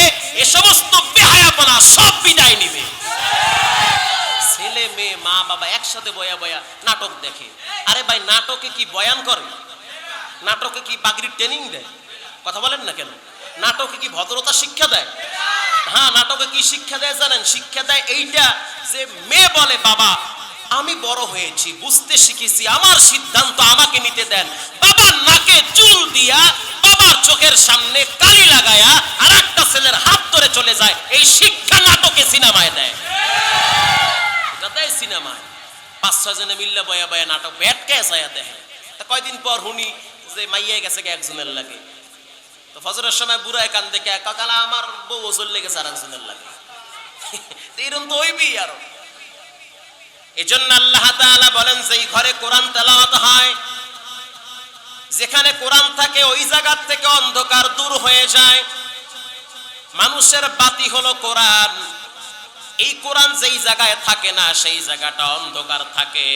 এ সমস্ত বেহায়াপনা সব বিদায় নিবে। ছেলে মেয়ে মা বাবা একসাথে বয়া বয়া নাটক দেখে। আরে ভাই, নাটকে কি বয়ান করে? নাটকে কি বাগরির ট্রেনিং দেয়? কথা বলেন না কেন? নাটকে কি ভদ্রতা শিক্ষা দেয়? হ্যাঁ, নাটকে কি শিক্ষা দেয় জানেন? শিক্ষা দেয় এইটা যে মেয়ে বলে বাবা আমি বড় হয়েছি, বুঝতে শিখেছি, আমার সিদ্ধান্ত আমাকে নিতে দেন। বাবার নাকে চুল দিয়া, বাবার চোখের সামনে কালি লাগায়া আর একটা ছেলের হাত ধরে চলে যায়। এই শিক্ষা নাটকে সিনেমায় দেয়, এটা দেয় সিনেমায়। 5-6 জনে মিল্লা বয়া বয়া নাটক ব্যাটকে চায়া দেখে। তা কয়দিন পর শুনি যে মাইয়া গেছে একজনের লাগে। তো ফজরের সময় বুড়ায় কান দেখে কাকালা আমার বউ চলে গেছে আর একজনের লাগে। এরকম তো হইবি আরো। এজন্য আল্লাহ তাআলা বলেন যে ঘরে কোরআন তেলাওয়াত হয়, যেখানে কোরআন থাকে ওই জায়গা থেকে অন্ধকার দূর হয়ে যায়। মানুষের বাতি হলো কোরআন। এই কোরআন যেই জায়গায় থাকে না সেই জায়গাটা অন্ধকার থাকে।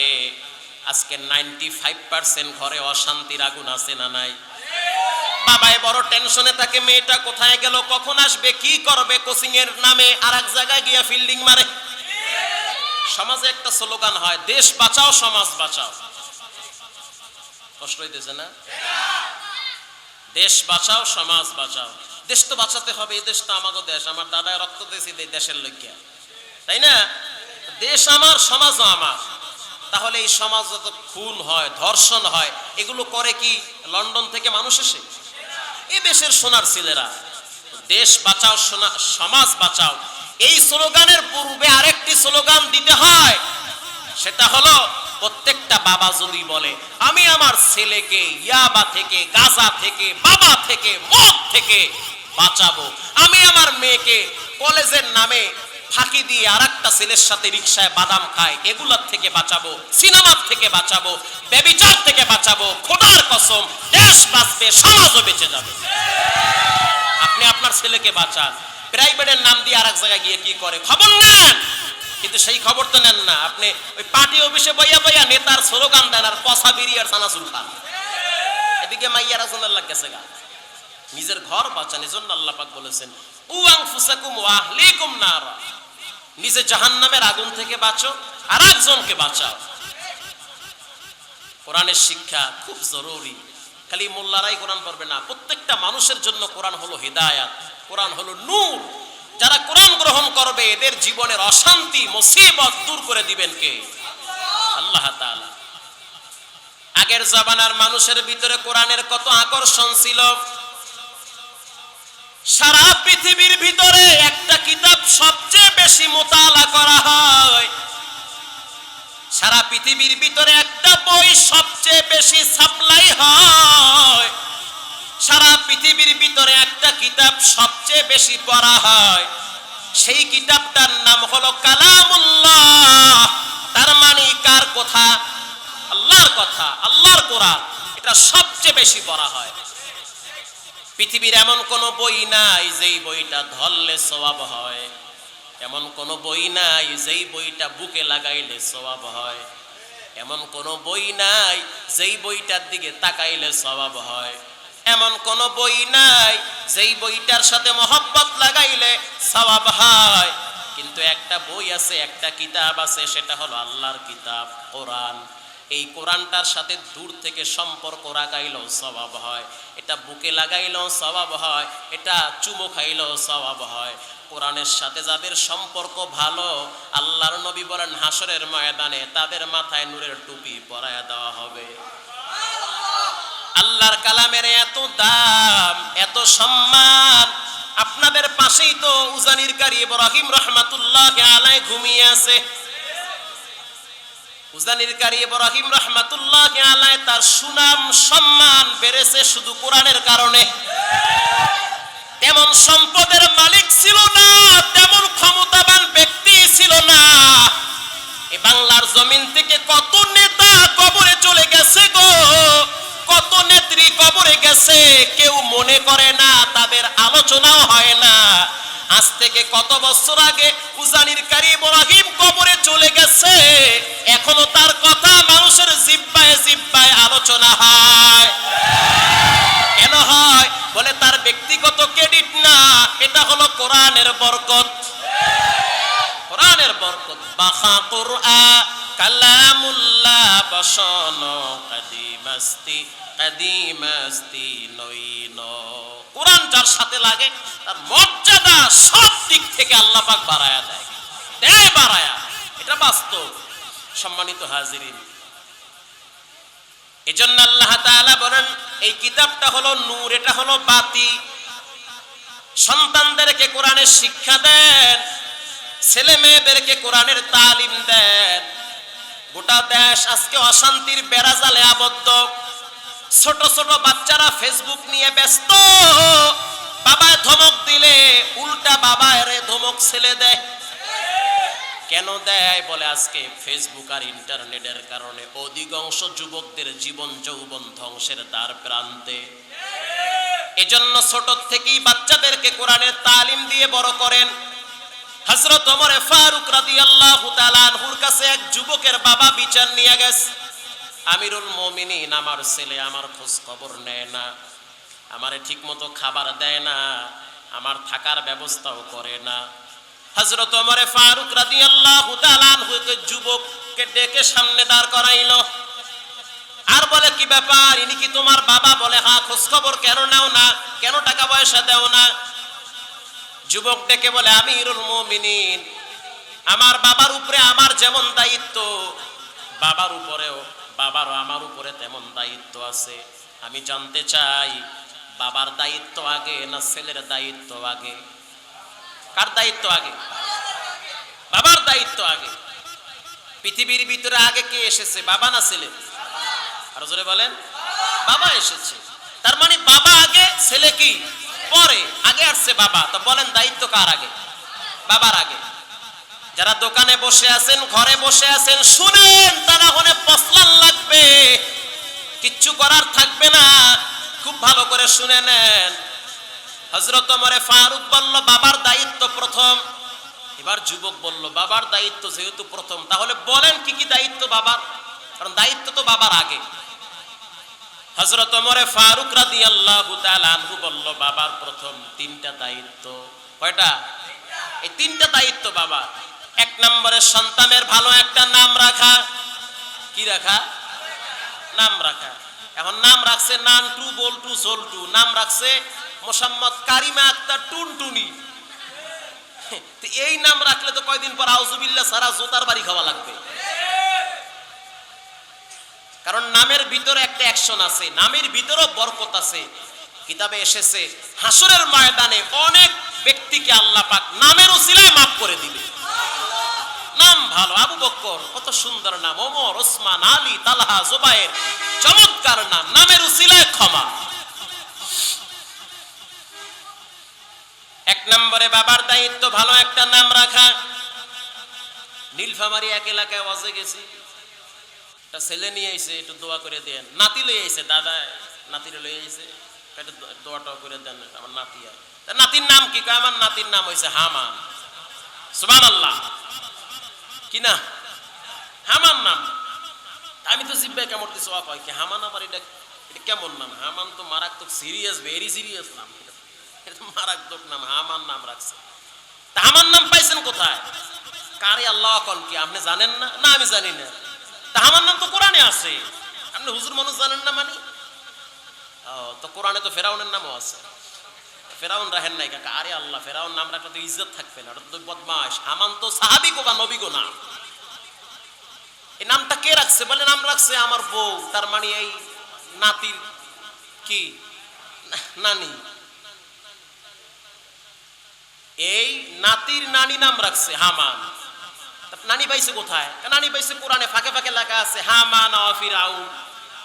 আজকে 95% ঘরে অশান্তির আগুন আছে না নাই? বাবাই বড় টেনশনে থাকে, মেয়েটা কোথায় গেল, কখন আসবে, কি করবে, কোচিং এর নামে আর এক জায়গায় গিয়া ফিল্ডিং মারে। সমাজে একটা স্লোগান হয়, দেশ বাঁচাও সমাজ বাঁচাও। কষ্ট হইতেছে না? দেশ বাঁচাও সমাজ বাঁচাও। দেশ তো বাঁচাতে হবে, এই দেশ তো আমাগো দেশ, আমার দাদা রক্ত দিয়েছে দেশের লইয়া, তাই না? দেশ আমার, সমাজও আমার। তাহলে এই সমাজ যত খুন হয়, ধর্ষণ হয়, এগুলো করে কি লন্ডন থেকে মানুষ এসে? এই দেশের সোনার ছেলেরা। দেশ বাঁচাও সমাজ বাঁচাও, এই স্লোগানের পূর্বে আরেকটি স্লোগান দিতে হয়। সেটা হলো, প্রত্যেকটা বাবা যদি বলে আমি আমার ছেলেকে ইয়াবা থেকে, গাঁজা থেকে, বাবা থেকে, মদ থেকে বাঁচাবো, আমি আমার মেয়েকে কলেজের নামে ফাঁকি দিয়ে আরেকটা ছেলের সাথে রিকশায় বাদাম খায় এগুলোর থেকে বাঁচাবো, সিনেমার থেকে বাঁচাবো, ব্যভিচার থেকে বাঁচাবো, খোদার কসম দেশ বাঁচবে, সমাজও বেঁচে যাবে। আপনি আপনার ছেলেকে বাঁচান, প্রাইভেটের নাম দিয়ে আরেক জায়গায় গিয়ে কি করে খবর নেন, কিন্তু সেই খবর তো নেন না। আপনি ওই পার্টি অফিসে বইয়া বইয়া নেতার স্লোগান দেন আর পচা বিড়ি আর চানাচুর খান। এদিকে মাইয়ারা জনের লাগছে গা। নিজের ঘর বাঁচান, এজন্য আল্লাহ পাক বলেছেন উ আনফুসাকুম ওয়া আহলিকুম নারা, নিজে জাহান্নামের আগুন থেকে বাঁচো আর একজনকে বাঁচাও। কোরআনের শিক্ষা খুব জরুরি। খালি মোল্লারাই কোরআন পড়বে না, প্রত্যেকটা মানুষের জন্য কোরআন হলো হিদায়াত, কোরআন হলো নূর। যারা কোরআন গ্রহণ করবে এদের জীবনের অশান্তি মুসিবত দূর করে দিবেন কে? আল্লাহ তাআলা। আগের জামানার মানুষের ভিতরে কোরআনের কত আকর্ষণ ছিল। সারা পৃথিবীর ভিতরে একটা কিতাব সবচেয়ে বেশি মোতালা করা হয়, সারা পৃথিবীর ভিতরে একটা বই সবচেয়ে বেশি সাপ্লাই হয়, সারা পৃথিবীর ভিতরে একটা কিতাব সবচেয়ে বেশি পড়া হয়। সেই কিতাবটার নাম হলো কালামুল্লাহ। তার মানে কার কথা? আল্লাহর কথা, আল্লাহর কোরআন। এটা সবচেয়ে বেশি পড়া হয়। পৃথিবীর এমন কোন বই নাই যেই বইটা ধরলে সওয়াব হয়, এমন কোন বই নাই যেই বইটা বুকে লাগাইলে সওয়াব হয়, এমন কোন বই নাই যেই বইটার দিকে তাকাইলে সওয়াব হয়, এমন কোন বই নাই যেই বইটার সাথে মহব্বত লাগাইলে সওয়াব হয়। কিন্তু একটা বই আছে, একটা কিতাব আছে, সেটা হলো আল্লাহর কিতাব কোরআন। এই কোরআনটার সাথে দূর থেকে সম্পর্ক রাখাইলেও সওয়াব হয়, এটা বুকে লাগাইলেও সওয়াব হয়, এটা চুমো খাইলেও সওয়াব হয়। কোরআনের সাথে যাদের সম্পর্ক ভালো, আল্লাহর নবী বলেন হাসরের ময়দানে তাদের মাথায় নূরের টুপি পরায়া দেওয়া হবে। আল্লাহর কালামের এত দাম, এত সম্মান। আপনাদের পাশেই তো উজানির কারি ইব্রাহিম রহমাতুল্লাহ আলাইহি ঘুমিয়ে আছে। উজানির কারি ইব্রাহিম রহমাতুল্লাহ আলাইহি তার সুনাম সম্মান বেড়েছে শুধু কোরআনের কারণে। তেমন সম্পদের মালিক ছিল না, তেমন ক্ষমতাবান ব্যক্তি ছিল না। এই বাংলার জমিন থেকে কত নেতা কবরে চলে গেছে গো, কত নেত্রী কবরে গেছে, কেউ মনে করে না, তাদের আলোচনাও হয় না। আজ থেকে কত বছর আগে উজানির কারি ইব্রাহিম কবরে চলে গেছে, এখনো তার কথা মানুষের জিহ্বায় জিহ্বায় আলোচনা হয়। কেন হয়? বলে তার ব্যক্তিগত ক্রেডিট না, এটা হলো কোরআনের বরকত, কোরআনের বরকত। বাখা কোরআন কালামুল্লাহ বসন কাদিমাস্তি কাদিমাস্তি নইন। কোরআন যার সাথে লাগে তার মর্যাদা সব দিক থেকে আল্লাহ পাক বাড়ায়া দেয়, দেয় বাড়ায়া। এটা বাস্তব। সম্মানিত হাজিরিন, এজন্য আল্লাহ তাআলা বলেন এই কিতাবটা হলো নূর, এটা হলো বাতি। সন্তানদেরকে কোরআনের শিক্ষা দেন, ছেলে মেয়েদেরকে কোরআনের তালিম দেন। গোটা দেশ আজকে অশান্তির বেড়াজালে আবদ্ধ। ছোট ছোট বাচ্চারা ফেসবুক নিয়ে ব্যস্ত। বাবা ধমক দিলে উল্টা বাবা এর ধমক ছেলে দেয়। কেন দেয়? বলে আজকে ফেসবুক আর ইন্টারনেটের কারণে অধিকাংশ যুবকদের জীবন যৌবন ধ্বংসের দ্বার প্রান্তে। এজন্য ছোট থেকেই বাচ্চাদেরকে কোরআনের তালিম দিয়ে বড় করেন। হযরত ওমর ফারুক রাদিয়াল্লাহু তাআলা আনহুর কাছে এক যুবকের বাবা বিচার নিয়ে গেছে, আমিরুল মুমিনিন, আমার ছেলে আমার খোঁজ খবর নেয় না, আমারে ঠিকমতো খাবার দেয় না, আমার থাকার ব্যবস্থাও করে না। হযরত ওমর ফারুক রাদিয়াল্লাহু তাআলা আনহু যুবককে ডেকে সামনে দাঁড় করাইলো আর বলে, কি ব্যাপার, ইনি কি তোমার বাবা? বলে, হ্যাঁ। খোঁজ খবর কেন নাও না? কেন টাকা পয়সা দেও না? যুবক ডেকে বলে, আমিরুল মুমিনিন, আমার বাবার উপরে আমার যেমন দায়িত্ব, বাবারও আমার উপরে তেমন দায়িত্ব আছে। আমি জানতে চাই বাবার দায়িত্ব আগে না ছেলের দায়িত্ব আগে? কার দায়িত্ব আগে? বাবার দায়িত্ব আগে। পৃথিবীর ভিতরে আগে কে এসেছে, বাবা না ছেলে? আর জোরে বলেন, বাবা এসেছে। তার মানে বাবা আগে, ছেলে কি পরে? আগে আসছে বাবা। তো বলেন দায়িত্ব কার আগে? বাবার আগে। যারা দোকানে বসে আছেন, ঘরে বসে আছেন, শুনেন, তারা হলে পছলান লাগবে, কিচ্ছু করার থাকবে না। খুব ভালো করে শুনে নেন। হযরত ওমর ফারুক বলল, বাবার দায়িত্ব প্রথম। এবার যুবক বলল, বাবার দায়িত্ব যেহেতু প্রথম, তাহলে বলেন কি কি দায়িত্ব বাবার? কারণ দায়িত্ব তো বাবার আগে। হযরত ওমর ফারুক রাদিয়াল্লাহু তাআলা আনহু বলল, বাবার প্রথম তিনটা দায়িত্ব। কয়টা? এই তিনটা দায়িত্ব বাবা। এক নম্বরে সন্তানের ভালো একটা নাম রাখা। কি রাখা? নাম রাখা। এখন নাম রাখছে নানটু, বল্টু, সল্টু। নাম রাখছে মোসাম্মদ কারিমা আক্তার টুনটুনি। এই নাম রাখলে তো কয়দিন পর আউযুবিল্লাহ সারা জোতার বাড়ি খাওয়া লাগবে। কারণ নামের ভিতরে একটা অ্যাকশন আছে, নামের ভিতরেও বরকত আছে। কিতাবে এসেছে হাসরের ময়দানে অনেক ব্যক্তিকে আল্লাহ পাক নামের উসিলায় মাফ করে দিবে। নাম ভালো, আবু বকর, কত সুন্দর নাম। ওমর, ওসমান, আলী, তালহা, জুবায়ের, চমৎকার নাম। নামের উসিলায় ক্ষমা। এক নম্বরে বাবার দায়িত্ব ভালো একটা নাম রাখা। নীলফামারী এক এলাকায় ওয়াজে গেছি, একটা ছেলে নিয়ে আইছে, একটু দোয়া করে দেন। নাতি লই আইছে, দাদা নাতিরে লই আইছে, একটু দোয়াটা করে দেন, আমার নাতি। আর নাতির নাম কি? আমার নাতির নাম হইছে হামান। সুবহানাল্লাহ। কি না? হামান নাম। আমি তো জিব্বায় কামড় দিছি, ও কয় কি হামান? আবার এটা কেমন নাম? হামান তো মারাত্মক সিরিয়াস, ভেরি সিরিয়াস নাম। এটা তো মারাত্মক নাম, হামান নাম রাখছে। তা হামান নাম পাইছেন কোথায়? কারে আল্লাহ কন কি আপনি জানেন না? না, আমি জানি না। তা হামান নাম তো কোরআনে আছে, আপনি হুজুর মানুষ জানেন না মানে? তো কোরআনে তো ফেরাউনের নামও আছে। ফেরাউন রাহেন নাই কাকা? আরে আল্লাহ, ফেরাউন নাম রাখলে তো ইজ্জত থাকবে না, ওটা তো বদমাশ। হামান তো সাহাবী গো বা নবী গো নাম। এই নামটা কে রাখছে? বলে নাম রাখছে আমার বউ। তার মানে এই নাতির কি নানি, এই নাতির নানি নাম রাখছে হামান। নানি পাইছে কোথায়? নানি পাইছে কোরআনে, ফাঁকে ফাঁকে লেখা আছে হামান ওয়া ফিরাউন।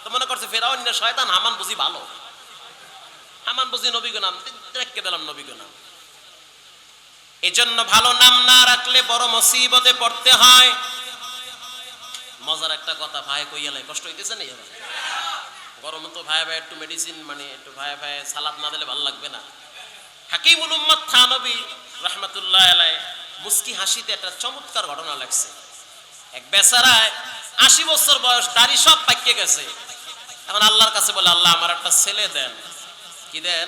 তো মনে করছে ফেরাউন না শয়তান, হামান বুঝি ভালো, হামান বুঝি নবী গো নাম, রেখে দিলাম নবী গো নাম। এজন্য ভালো নাম না রাখলে বড় মুসিবতে পড়তে হয়। মজার একটা কথা ভাই কইয়ালে কষ্ট হইতেছে না? এবার গরম তো ভাই ভাই একটু মেডিসিন, মানে একটু ভাই ভাই সালাদ না দিলে ভালো লাগবে না। হাকিমুল উম্মাত থানবী রাহমাতুল্লাহ আলাইহি মুস্কি হাসিতে একটা চমৎকার ঘটনা লাগছে। এক বেচারায় 80 বছর বয়স, দাড়ি সব পাইকে গেছে। এখন আল্লাহর কাছে বলে, আল্লাহ আমার একটা ছেলে দেন। কি দেন?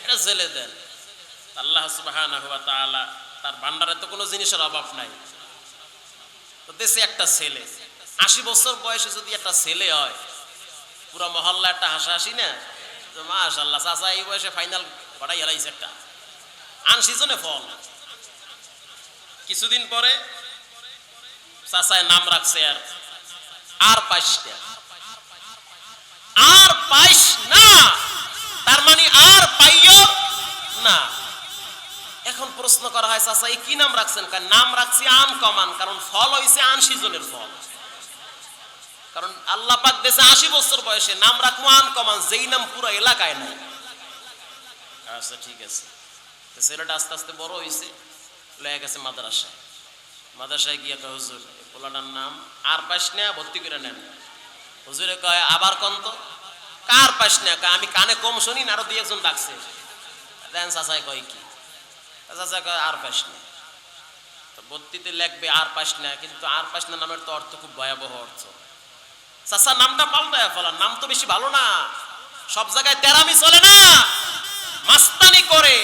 এটা ছেলে দেন। আল্লাহ সুবহানাহু ওয়া তাআলা তার ভান্ডারে তো কোনো জিনিসের অভাব নাই, তো দেশে একটা ছেলে। 80 বছর বয়সে যদি একটা ছেলে হয়, পুরো মহল্লা একটা হাসাহাসি না? তো মাশাআল্লাহ, চাচা এই বয়সে ফাইনাল ঘটাই হেলাইছে একটা আনসিজনে ফল। কিছুদিন পরে চাচায় নাম রাখছে আর পাইস না, আর পাইস না, তার মানে আর পাইও না। এখন প্রশ্ন করা হয়, চাচা এই কি নাম রাখছেন? নাম রাখছি আনকমন, কারণ ফল হইছে 80 জনের ফল। কারণ আল্লাহ পাক দেশে 80 বছর বয়সে নাম রাখবো আনকমন, যেই নাম পুরো এলাকায় নাই। আচ্ছা ঠিক আছে, ছেলেটা আস্তে আস্তে বড় হয়েছে, লয়ে গেছে মাদ্রাসায়। মাদ্রাসায় গিয়ে কয়, হুজুর পোলাটার নাম আর পাইস না, ভর্তি করে নেন। হুজুরে কয় আবার কোন তো, কার পাইস না? আমি কানে কম শুনি না, আরো দুই একজন ডাকছে। দেন চাচাই কয় কি? চাচা কয় আর পাইস না। তো ভর্তিতে লিখবে আর পাইস না, কিন্তু আর পাইস না নামের তো অর্থ খুব ভয়াবহ অর্থ। চাচা নামটা পাল্টায় ফেলার, নাম তো বেশি ভালো না। সব জায়গায় তেরামি চলে না, মাস্তানি করে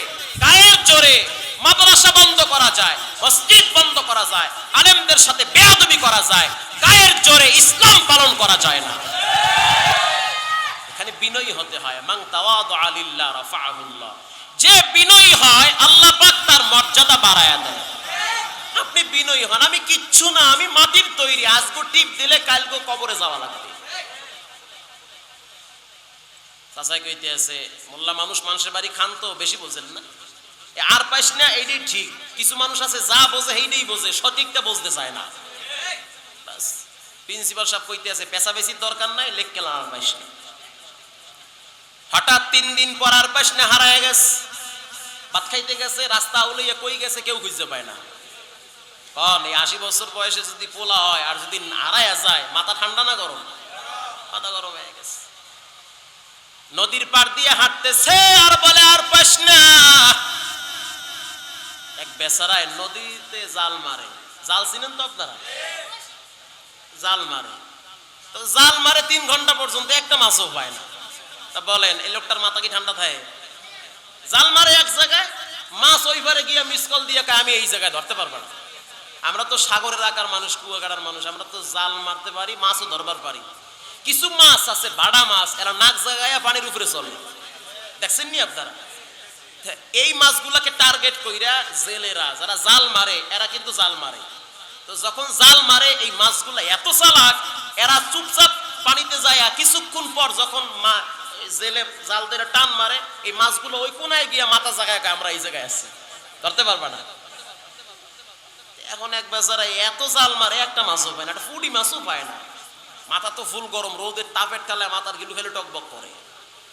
গায়ের জোরে মাদ্রাসা বন্ধ করা যায়, মসজিদ বন্ধ করা যায়, আলেমদের সাথে বেয়াদবি করা যায়, গায়ের জোরে ইসলাম পালন করা যায় না। এখানে বিনয়ী হতে হয়। মান তাওয়াদা লিল্লাহ রাফাআহুল্লাহ, যে বিনয়ী হয় আল্লাহ পাক তার মর্যাদা বাড়ায়া দেয়। আপনি বিনয়ী হন, আমি কিচ্ছু না, আমি মাটির তৈরি, আজগো টিপ দিলে কালগো কবরে যাওয়া লাগবে। চাচাই কইতে আছে, মোল্লা মানুষ মানুষের বাড়ি খান তো বেশি বোঝেন না, আর পাইস না এইটাই ঠিক। কিছু মানুষ আছে যা বোঝে এইটাই বোঝে, সঠিকটা বুঝতে চায় না। বাস প্রিন্সিপাল সাহেব কইতে আছে, পেশা বেশির দরকার নাই, লেখ কেলাম আর পাইস না। হঠাৎ 3 দিন পর আর পাইস না হারায় গেছে। ভাত খাইতে গেছে, রাস্তা উলাইয়া কই গেছে কেউ খুঁজতে পায় না। এই 80 বছর বয়সে যদি পোলা হয় আর যদি হারায়া যায়, মাথা ঠান্ডা না গরম? মাথা গরম হয়ে গেছে। নদীর পাড় দিয়ে হাঁটতেছে আর বলে আর পাইস না। এক বেচারায় নদীতে জাল মারে। জাল চিনেন তো আপনারা? জাল মারে, তো জাল মারে 3 ঘন্টা পর্যন্ত একটা মাছও পায় না। তা বলেন এই লোকটার মাথা কি ঠান্ডা থাকে? জাল মারে এক জায়গায়, মাছ ওই পারে গিয়ে মিস কল দিয়ে আমি এই জায়গায় ধরতে পারবো না। আমরা তো সাগরের আকার মানুষ, কুয়াকাটার মানুষ, আমরা তো জাল মারতে পারি, মাছও ধরবার পারি। কিছু মাছ আছে বাড়া মাছ, এরা নাক জায়গায় পানির উপরে চলে, দেখছেন নি আপনারা? এই মাছগুলাকে টার্গেট কইরা জেলেরা যারা জাল মারে, এরা কিন্তু জাল মারে। তো যখন জাল মারে এই মাছগুলা এত চালাক, এরা চুপচাপ পানিতে যায়, কিছুক্ষণ পর যখন জেলে জাল ধরে টান মারে, এই মাছগুলো ওই কোনায় গিয়া মাথা জায়গায় আমরা এই জায়গায় আছি, ধরতে পারবা না। এখন এক বেচারা এত জাল মারে, একটা মাছও পায় না, একটা ফুটি মাছও পায় না। মাথা তো ফুল গরম, রোদের তাপের টালে মাথার গিলু ফেলে টকবক করে।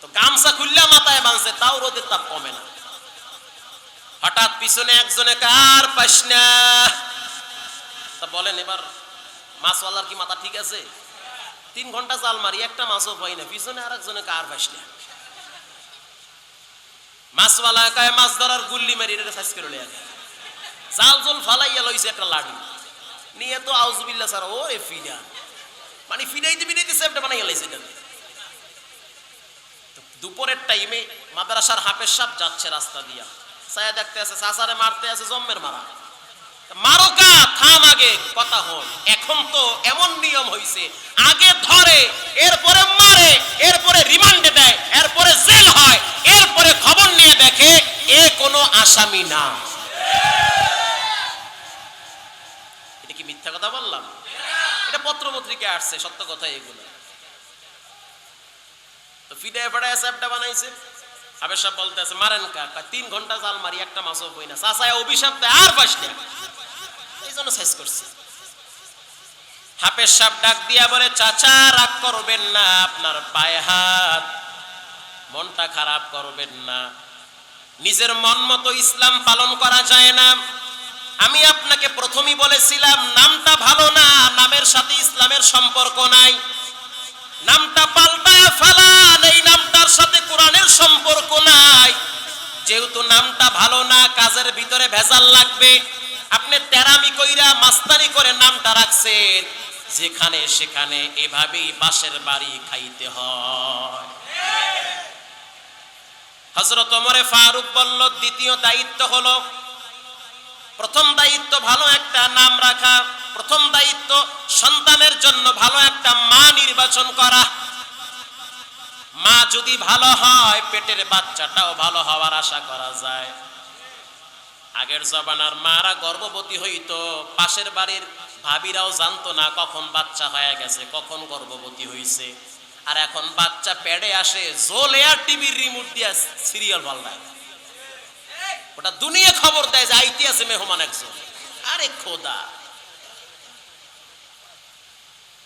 তো গামছা খুললে মাথায় বাঁধছে, তাও রোদের তাপ কমে না। হঠাৎ পিছনে একজনে কার পাইস না। তা বলেন এবার মাছওয়ালার কি মাথা ঠিক আছে? 3 ঘন্টা জাল মারি, একটা মাছও পাই না, পিছনে আর একজনে কার পাইস না। মাছওয়ালা কায় মাছ ধরার গুল্লি মারি এটা সাইজ করে লইয়া জাল জল ফালাইয়া লইছে একটা লাঠি নিয়ে, তো আউযুবিল্লাহ স্যার ওরে ফিডা, মানে ফিডাইতে ফিডাইতেছে একটা বানাইয়া লাইছে। দুপুরের টাইমে মাদ্রাসার হাফেজ সাহেব যাচ্ছে রাস্তা দিয়া, ছায়া দেখতে আছে, চাচারে মারতে আছে জম্মের মারা। মারোকা থাম, আগে কথা হল। এখন তো এমন নিয়ম হইছে, আগে ধরে, এরপরে মারে, এরপরে রিমান্ডে দেয়, এরপরে জেল হয়, এরপরে খবর নিয়ে দেখে এ কোনো আসামি না। এটা কি মিথ্যা কথা বললাম? এটা পত্রপত্রিকায় আসছে, সত্য কথা এগুলো। তো ফিডায় ফেডায় স্যাপটা বানাইছে। হাফেজ সাহেব বলতে আছে মারেন কা? 3 ঘন্টা জাল মারি, একটা মাছও পাই না। চাচায় অভিশাপ দেয় আর পাইস না, এই জন্য সাইজ করছে। হাফেজ সাহেব ডাক দিয়া বলে, চাচা রাগ করবেন না, আপনার পায়ে হাত, মনটা খারাপ করবেন না। নিজের মন মতো ইসলাম পালন করা যায় না। আমি আপনাকে প্রথমেই বলেছিলাম নামটা ভালো না, নামের সাথে ইসলামের সম্পর্ক নাই। নামটা পাল্টায় ফেলান, এই নামটার সাথে কোরআনের সম্পর্ক নাই। যেহেতু নামটা ভালো না, কাজের ভিতরে ভেজাল লাগবে। আপনি তেরামি কইরা মাস্তানি করে নামটা রাখছেন, যেখানে সেখানে এভাবেই বাসের বাড়ি খাইতে হয়। হযরত ওমরে ফারুক বলল, দ্বিতীয় দায়িত্ব হলো, প্রথম দায়িত্ব ভালো একটা নাম রাখা, প্রথম দায়িত্ব সন্তানের জন্য ভালো একটা মা নির্বাচন করা। মা যদি ভালো হয়, পেটের বাচ্চাটাও ভালো হওয়ার আশা করা যায়। আগের জমানার মারা গর্ভবতী হইতো, পাশের বাড়ির ভাবিরাও জানতো না কখন বাচ্চা হয়ে গেছে, কখন গর্ভবতী হইছে। আর এখন বাচ্চা প্যাডে আসে, জ্বলে আর টিভির রিমোট দিয়ে সিরিয়াল পাল্টায়, ওটা দুনিয়া খবর দেয় যে আইতে আছে মেহমান একজন। আরে খোদা!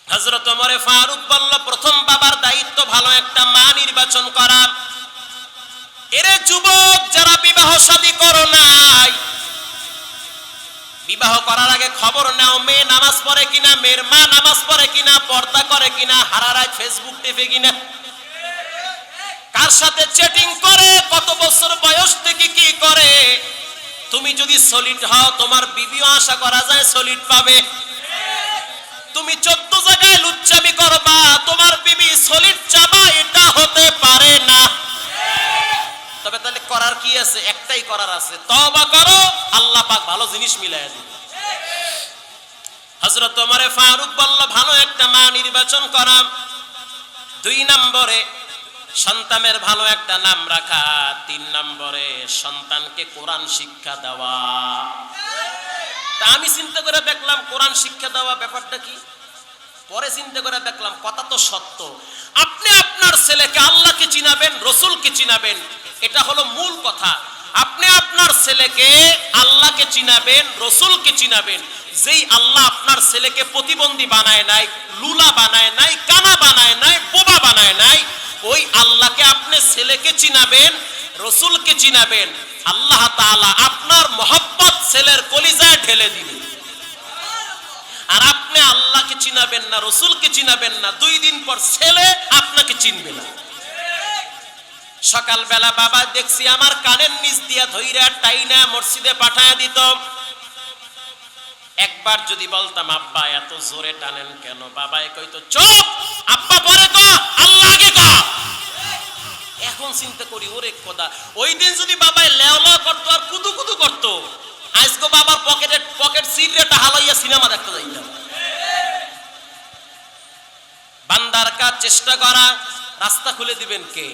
হযরত ওমরে ফারুক বলল, প্রথম বাবার দায়িত্ব ভালো একটা মা নির্বাচন করা। এরে যুবক, যারা বিবাহ শাদী করো নাই, বিবাহ করার আগে খবর নাও মেয়ে নামাজ পড়ে কিনা, মেয়ের মা নামাজ পড়ে কিনা, পর্দা করে কিনা, হারারায় ফেসবুক টিপে কিনা, কার সাথে চ্যাটিং করে, কত বছর বয়স থেকে কি করে। তুমি যদি সলিড হও, তোমার বিবিও আশা করা যায় সলিড পাবে। তুমি 14 জায়গায় লুচ্চামি করবা, তোমার বিবি সলিড চাবা, এটা হতে পারে না। তবে তাহলে করার কি আছে? একটাই করার আছে, তওবা করো, আল্লাহ পাক ভালো জিনিস মিলাইয়া দিবে। হযরত ওমরে ফারুক বলল, ভালো একটা মা নির্বাচন করা। 2 নম্বরে সন্তানের ভালো একটা নাম রাখা। 3 নম্বরে সন্তানকে কোরআন শিক্ষা দেওয়া। তা আমি চিন্তা করে দেখলাম কোরআন শিক্ষা দেওয়া ব্যাপারটা কি, পরে চিন্তা করে দেখলাম কথা তো সত্য। আপনি আপনার ছেলেকে আল্লাহকে চিনাবেন, রসুলকে চিনাবেন, এটা হলো মূল কথা। আপনি আপনার ছেলেকে আল্লাহকে চিনাবেন, রসুলকে চিনাবেন। যেই আল্লাহ আপনার ছেলেকে প্রতিবন্ধী বানায় নাই, লুলা বানায় নাই, কানা বানায় নাই, বোবা বানায় নাই, ওই আল্লাহকে আপনি ছেলেকে চিনাবেন, রসুলকে চিনাবেন। আল্লাহ তাআলা আপনার মহব্বত ছেলের কলিজায় ঢেলে দিবেন। আর আপনি আল্লাহকে চিনাবেন না, রসুলকে চিনাবেন না, 2 দিন পর ছেলে আপনাকে চিনবে না। সকালবেলা বাবা দেখছি আমার কানের নিচ দিয়া ধইরা টাইনা মসজিদে পাঠায়া দিত। একবার যদি বলতাম, আব্বা এত জোরে টানেন কেন, বাবাই কইতো, চুপ, আব্বা পরে ক, আল্লাহ আগে ক। এখন চিন্তা করি, ওরে খোদা, ওই দিন যদি বাবাই লেওলা করতো আর কুদু কুদু করতো, আজকে বাবার পকেট সিগারেটটা হালাইয়া সিনেমা দেখতে যাইতাম। বান্দার কাজ চেষ্টা করা, রাস্তা খুলে দিবেন কে?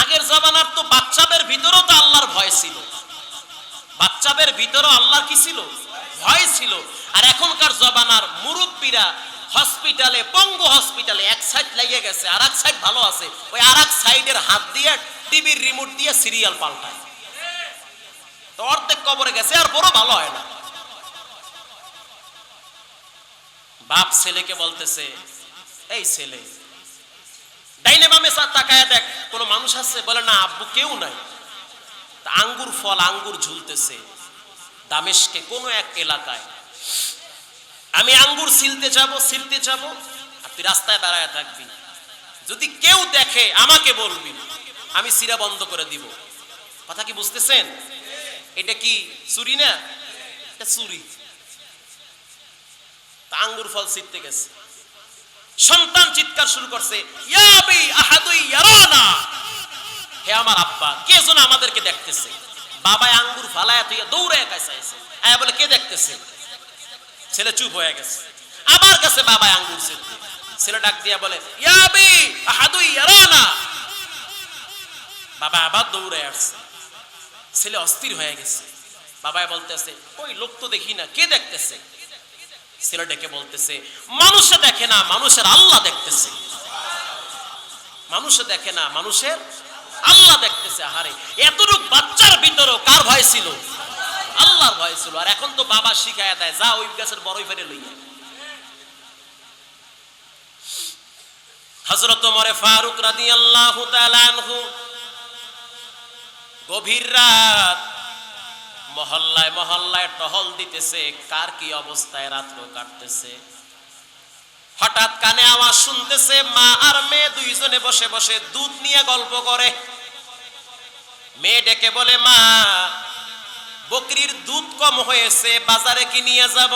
আগের জামানার তো বাচ্চাদের ভিতরেও তো আল্লাহর ভয় ছিল, বাচ্চাদের ভিতরেও আল্লাহর কি ছিল? ভয় ছিল। আর এখনকার জামানার মুরব্বীরা হসপিটালে, পঙ্গু হসপিটালে, এক সাইড লাগিয়ে গেছে, আর এক সাইড ভালো আছে, ওই আর এক সাইডের হাত দিয়ে টিভির রিমোট দিয়ে সিরিয়াল পাল্টায়। তো অর্ধেক কবরে গেছে, আর বড় ভালো হয় না। বাপ ছেলেকে বলতেছে, এই ছেলে, ডাইনে বামে তাকায় দেখ, কোন মানুষ আছে? বলে না আব্বু, কেউ নাই। আঙ্গুর ফল, আঙ্গুর ঝুলতেছে দামেস্কে কোন এক এলাকায়। আমি আঙ্গুর ছিলতে যাব, আর তুই রাস্তায় দাঁড়ায় থাকবি, যদি কেউ দেখে আমাকে বলবি, আমি সিরা বন্ধ করে দিব। কথা কি বুঝতেছেন? এটা কি চুরি না? এটা চুরি। তা আঙ্গুর ফল ছিটতে গেছে, সন্তান চিৎকার শুরু করছে, ইয়া আবি আহাদুই ইয়ারানা, হে আমার আব্বা, কে যেন আমাদেরকে দেখতেছে। বাবা আঙ্গুর ফালায়া তুই দৌড়ে কাছে আইছে, আয়া বলে কে দেখতেছে? ছেলে চুপ হয়ে গেছে। আবার কাছে বাবা আঙ্গুর ছিটতে, ছেলে ডাক দিয়া বলে, ইয়া আবি আহাদুই ইয়ারানা। বাবা আবার দৌড়ে আসছে, ছেলে অস্থির হয়ে গেছে। বাবা বলতেছে, ওই লোক তো দেখি না, কে দেখতেছে? ছেলে ডেকে বলতেছে, মানুষে দেখে না, মানুষের আল্লাহ দেখতেছে। মানুষে দেখে না, মানুষের আল্লাহ দেখতেছে। আহারে, এতটুক বাচ্চার ভিতরেও কার ভয় ছিল? আল্লাহর ভয় ছিল। আর এখন তো বাবা শিখায়া দেয়, যা ওই গাছের বড়ই ফেরে লইয়া। হযরত ওমর ফারুক রাদিয়াল্লাহু তাআলা আনহু গভীর রাত মহল্লায় মহল্লায় টহল দিতেছে, কার কি অবস্থায় রাত্র কাটতেছে। হঠাৎ কানে আওয়াজ শুনতেছে, মা আর মেয়ে দুইজনে বসে বসে দুধ নিয়ে গল্প করে। মেয়ে ডেকে বলে, মা, বকরির দুধ কম হয়েছে, বাজারে কি নিয়ে যাব?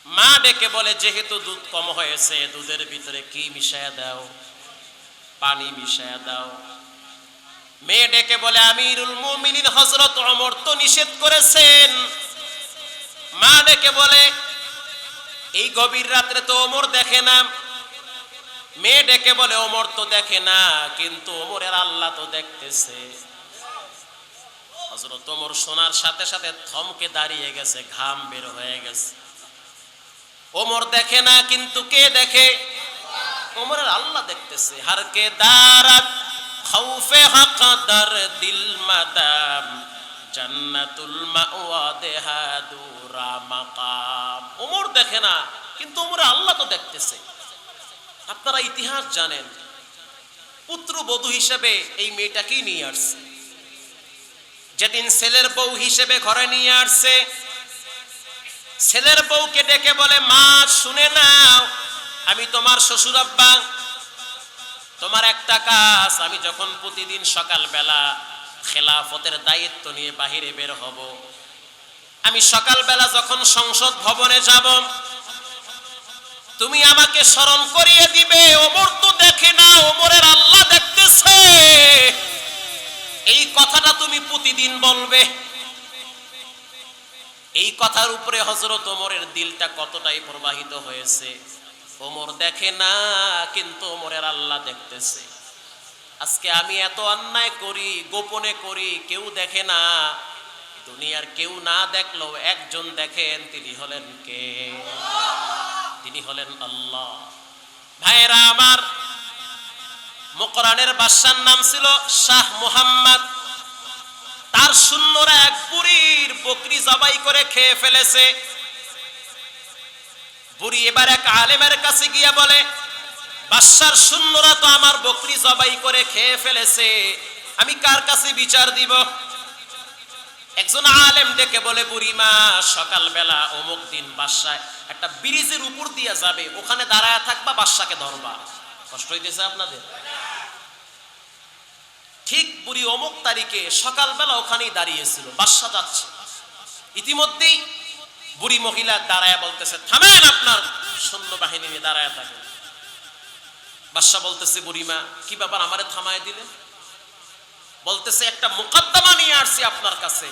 মা ডেকে বলে, যেহেতু দুধ কম হয়েছে, দুধের ভিতরে কি মিশায়া দাও? পানি মিশায়া দাও। মেয়ে ডেকে বলে, আমিরুল মুমিনিন হযরত ওমর তো নিষেধ করেছেন। মা ডেকে বলে, এই গভীর রাত্রে তো ওমর দেখে না, মেয়ে ডেকে বলে ওমর তো দেখে না, কিন্তু ওমরের আল্লাহ তো দেখতেছে। হযরত ওমর শোনার সাথে সাথে থমকে দাঁড়িয়ে গেছে, ঘাম বের হয়ে গেছে। ওমর দেখে না, কিন্তু কে দেখে? ওমরের আল্লাহ দেখতেছে। হারকে দারাত খাউফে হাকাদার দিল মাদাম জান্নাতুল মাওয়া দেহাদুরা মাকাম। ওমর দেখে না, কিন্তু ওমরের আল্লাহ তো দেখতেছে। আপনারা ইতিহাস জানেন, পুত্রবধূ হিসেবে এই মেয়েটাকেই নিয়ে আসছে। যেদিন ছেলের বউ হিসেবে ঘরে নিয়ে আসছে, ছেলের বউকে ডেকে বলে, মা শুনে নাও, আমি তোমার শ্বশুর আব্বা। তোমার একটা কাজ, আমি যখন প্রতিদিন সকালবেলা খেলাফতের দায়িত্ব নিয়ে বাহিরে বের হব, আমি সকালবেলা যখন সংসদ ভবনে যাব, তুমি আমাকে স্মরণ করিয়ে দিবে, ওমর তো দেখে না, ওমরের আল্লাহ দেখতেছে। এই কথাটা তুমি প্রতিদিন বলবে। এই কথার উপরে হযরত ওমরের দিলটা কতটাই প্রবাহিত হয়েছে। ওমর দেখে না, কিন্তু ওমরের আল্লাহ দেখতেছে। আজকে আমি এত অন্যায় করি, গোপনে করি, কেউ দেখে না। দুনিয়ার কেউ না দেখলেও একজন দেখেন, তিনি হলেন কে? তিনি হলেন আল্লাহ। ভাইরা আমার, মুকরানের বাদশার নাম ছিল শাহ মুহাম্মদ। তার সৈন্যরা এক বুড়ির বকরি জবাই করে খেয়ে ফেলেছে। বুড়ি এবার এক আলেমের কাছে গিয়ে বলে, বাদশার সৈন্যরা তো আমার বকরি জবাই করে খেয়ে ফেলেছে, আমি কার কাছে বিচার দিব? একজন আলেম ডেকে বলে, বুড়িমা, সকালবেলা অমুক দিন বাদশা একটা ব্রিজের উপর দিয়ে যাবে, ওখানে দাঁড়ায় থাকবা, বাদশাকে ধরবা। কষ্ট হইতেছে আপনাদের? ঠিক বুড়ি অমুক তারিখে সকালবেলা ওখানেই দাঁড়িয়েছিল, বাদশা যাচ্ছে। ইতিমধ্যেই বুড়ি মহিলা দাঁড়ায় বলতেছে, থামেন, আপনার সৈন্যবাহিনী নিয়ে দাঁড়ায় থাকেন। বাদশা বলতেছে, বুড়িমা কি ব্যাপার, আমারে থামায় দিলেন? বলতেছে, একটা মুকদ্দমা নিয়ে আসছি আপনার কাছে,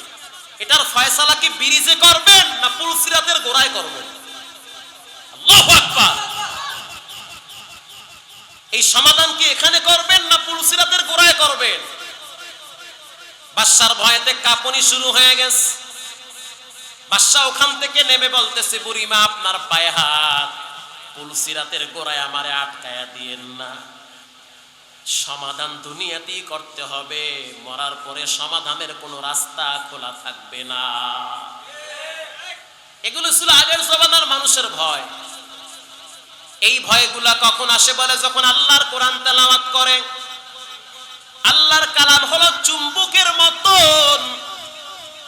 এটার ফয়সালা কি ব্রিজে করবেন না পুলসিরাতের গোড়ায় করবেন? আল্লাহু আকবার। এই সমাধান কি এখানে করবেন না পুলসিরাতের গোড়ায় করবেন? বাদশার ভয়েতে কাঁপুনি শুরু হয়ে গেছে। বাদশা ওখান থেকে নেমে বলতেছে, বুড়িমা আপনার পায়ে হাত, পুলসিরাতের গোড়ায় আমারে আটকায়া দিয়েন না। সমাধান দুনিয়াতেই করতে হবে, মরার পরে সমাধানের কোনো রাস্তা খোলা থাকবে না। এগুলো ছিল আগের জমানার মানুষের ভয়। এই ভয়গুলা কখন আসে বলে, যখন আল্লাহর কোরআন তেলাওয়াত করে। আল্লাহর কালাম হলো চুম্বকের মতন,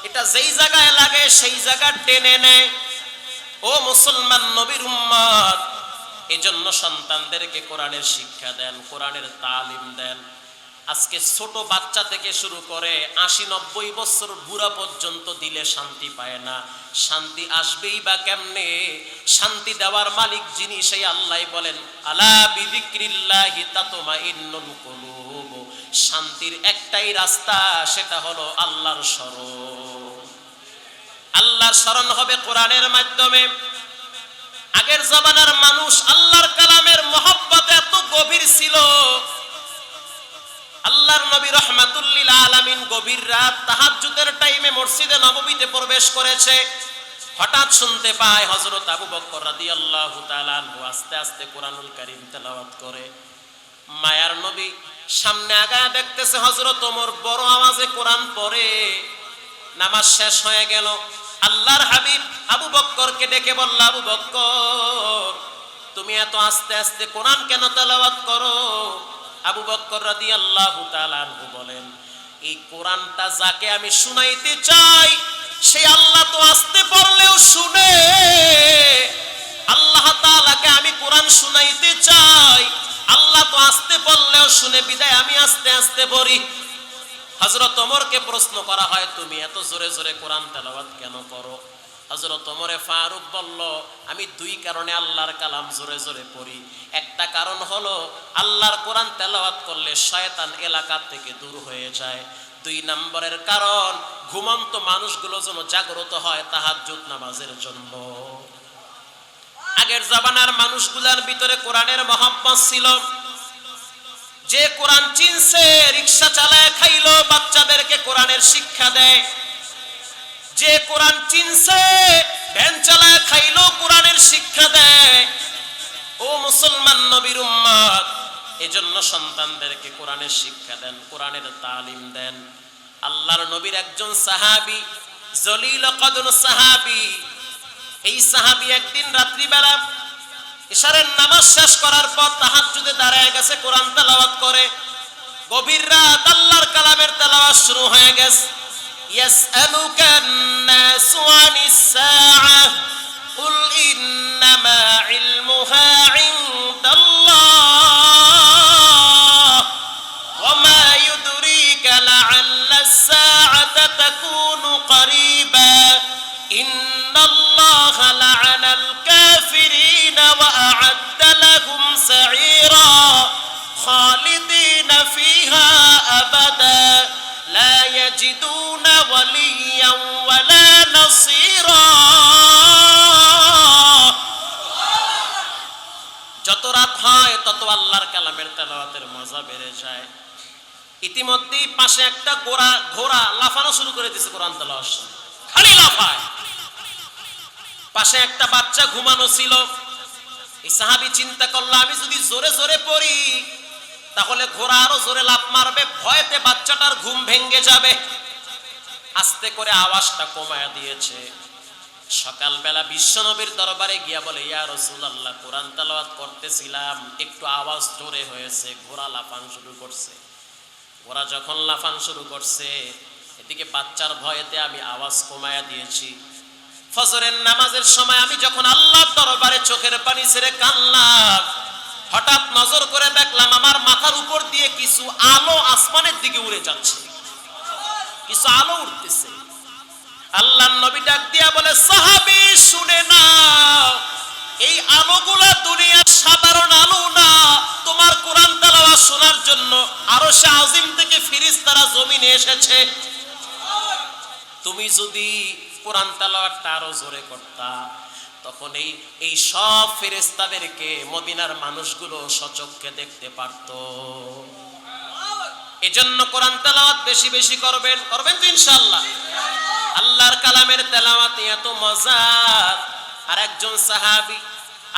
এটা যেই জায়গায় লাগে সেই জায়গা টেনে নেয়। ও মুসলমান নবীর উম্মত, এজন্য সন্তানদেরকে কোরআনের শিক্ষা দেন, কোরআনের তালিম দেন। আজকে ছোট বাচ্চা থেকে শুরু করে 80-90 বছর বুড়া পর্যন্ত দিলে শান্তি পায় না। শান্তি আসবেই বা কেমনে? শান্তি দেওয়ার মালিক যিনি, সেই আল্লাহ বলেন, আলা বিযিক্রিল্লাহি তাতমাইন্নুল কুলুব। শান্তির একটাই রাস্তা, সেটা হলো আল্লাহর স্মরণ। আল্লাহর স্মরণ হবে কোরআনের মাধ্যমে। আগের জামানার মানুষ আল্লাহর কালামের মহব্বত এত গভীর ছিল, আল্লাহর নবী রাহমাতুল লিল আলামিন গভীর রাত তাহাজ্জুদের টাইমে মসজিদে নববীতে প্রবেশ করেছে। হঠাৎ শুনতে পায় হযরত আবু বকর রাদিয়াল্লাহু তাআলা আনহু আস্তে আস্তে কোরআনুল কারীম তেলাওয়াত করে। মায়ার নবী সামনে আগায় দেখতেছে হযরত ওমর বড় আওয়াজে কোরআন পড়ে। নামাজ শেষ হয়ে গেল। আল্লাহর হাবিব আবু বকরকে ডেকে বলল, আবু বকর, তুমি এত আস্তে আস্তে কোরআন কেন তেলাওয়াত করো? আবু বকর রাদিয়াল্লাহু তাআলা আনহু বলেন, এই কোরআনটা যাকে আমি শুনাইতে চাই, সেই আল্লাহ তো আস্তে পড়লেও শুনে। আল্লাহ তাআলাকে আমি কোরআন শুনাইতে চাই, আল্লাহ তো আস্তে পড়লেও শুনে, বিদায় আমি আস্তে আস্তে পড়ি। হযরত ওমরকে প্রশ্ন করা হয়, তুমি এত জোরে জোরে কোরআন তেলাওয়াত কেন করো? হযরত ওমরে ফারুক বলল, আমি দুই কারণে আল্লাহর কালাম জোরে জোরে পড়ি। একটা কারণ হলো আল্লাহর কোরআন তেলাওয়াত করলে শয়তান এলাকা থেকে দূর হয়ে যায়। দুই নম্বরের কারণ, ঘুমন্ত মানুষগুলো যেন জাগ্রত হয় তাহাজ্জুদ নামাজের জন্য। আগের জামানার মানুষগুলার ভিতরে কোরআনের মহব্বত ছিল। যে কোরআন চিনছে রিকশা চালায় খাইলো, বাচ্চাদেরকে কোরআনের শিক্ষা দেয়। যে কোরআন চিনছে ভ্যান চালায় খাইলো, কোরআনের শিক্ষা দেয়। ও মুসলমান নবীর উম্মত, এজন্য সন্তানদেরকে কোরআনের শিক্ষা দেন, কোরআনের তালিম দেন। আল্লাহর নবীর একজন সাহাবী, জলিল কদর সাহাবী, এই সাহাবী একদিন রাত্রিবেলা ইশারের নামাজ শেষ করার পর তাহাজ্জুদে দাঁড়ায় গেছে, কোরআন তেলাওয়াত করে। গভীর রাত আল্লাহর কালামের তেলাওয়াত শুরু হয়ে গেছে। ইয়াসআলুকান নাসু আনিস সাআহ কুল ইন্নামা ইলমুহা ইনদাল্লাহ ওয়া মা ইউদরিকা লাআল্লাস সাআতা তাকুনু করিবা ইন্নাল্লাহা লাআনাল কাফিরিনা ওয়া আ'আদ্দা লাহুম সাঈরা খালিদিনা ফিহা আবাদা লা ইয়াজিদুনা ওয়ালিয়্যান ওয়ালা নাসীরা। যত রাত হয় তত আল্লাহর কালামের তেলাওয়াতের মজা বেড়ে যায়। ইতিমধ্যেই পাশে একটা ঘোড়া লাফানো শুরু করে দিয়েছে কোরআন তেলাওয়াত, খালি লাফায়। পাশে একটা বাচ্চা ঘুমানো ছিল। এই সাহাবী চিন্তা করলো, আমি যদি জোরে জোরে পড়ি তাহলে ঘোড়া আরো জোরে লাফ মারবে, ভয়তে বাচ্চাটার ঘুম ভেঙে যাবে। আস্তে করে আওয়াজটা কমায়া দিয়েছে। সকালবেলা বিশ্বনবীর দরবারে গিয়া বলে, ইয়া রাসূলুল্লাহ, কোরআন তেলাওয়াত করতেছিলাম, একটু আওয়াজ জোরে হয়েছে, ঘোড়া লাফান শুরু করছে। ঘোড়া যখন লাফান শুরু করছে, এদিকে বাচ্চার ভয়েতে আমি আওয়াজ কমায়া দিয়েছি। ফজরের নামাজের সময় আমি যখন আল্লাহর দরবারে চোখের পানি ছেড়ে কাঁদলাম, হঠাৎ নজর করে দেখলাম আমার মাথার উপর দিয়ে কিছু আলো আসমানের দিকে উড়ে যাচ্ছে, কিছু আলো উঠতেছে। আল্লাহর নবী ডাক দিয়া বলে, সাহাবী শুনে নাও, এই আলোগুলা দুনিয়ার সাধারণ আলো না, তোমার কোরআন তেলাওয়াত শোনার জন্য আরশে আজিম থেকে ফেরেশতারা জমিনে এসেছে। তুমি যদি কোরআন তেলাওয়াতটা আরো জোরে করতা, তখন এই সব ফেরেশতাদেরকে মদিনার মানুষগুলো সচক্ষে দেখতে পারত। এজন্য কোরআন তেলাওয়াত বেশি বেশি করবেন তো ইনশাআল্লাহ। আল্লাহর কালামের তেলাওয়াত এত মজা। আর একজন সাহাবী,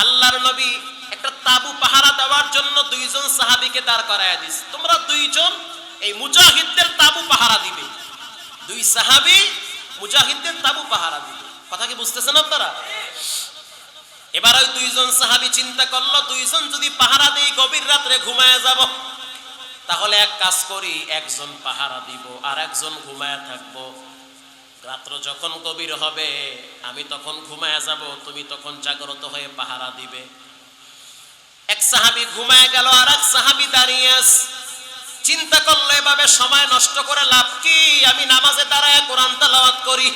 আল্লাহর নবী একটা তাবু পাহারা দেওয়ার জন্য দুইজন সাহাবীকে দাঁড় করায়া দিস, তোমরা দুইজন এই মুজাহিদদের তাবু পাহারা দিবে। দুই সাহাবী মুজাহিদদের তাবু পাহারা দিবে। কথা কি বুঝতেছেন আপনারা? এবার ওই দুইজন সাহাবী চিন্তা করলো, দুইজন যদি পাহারা দেই গভীর রাত্রে ঘুমায় যাব, তাহলে এক কাজ করি, একজন পাহারা দিব আর একজন ঘুমায় থাকবো। রাত্র যখন গভীর হবে আমি তখন ঘুমায় যাব, তুমি তখন জাগ্রত হয়ে পাহারা দিবে। এক সাহাবী ঘুমায় গেল, আর এক সাহাবী দাঁড়িয়ে আছে। চিন্তা করলো, এভাবে সময় নষ্ট করে লাভ কি, আমি নামাজে দাঁড়ায় কোরআন তেলাওয়াত করি।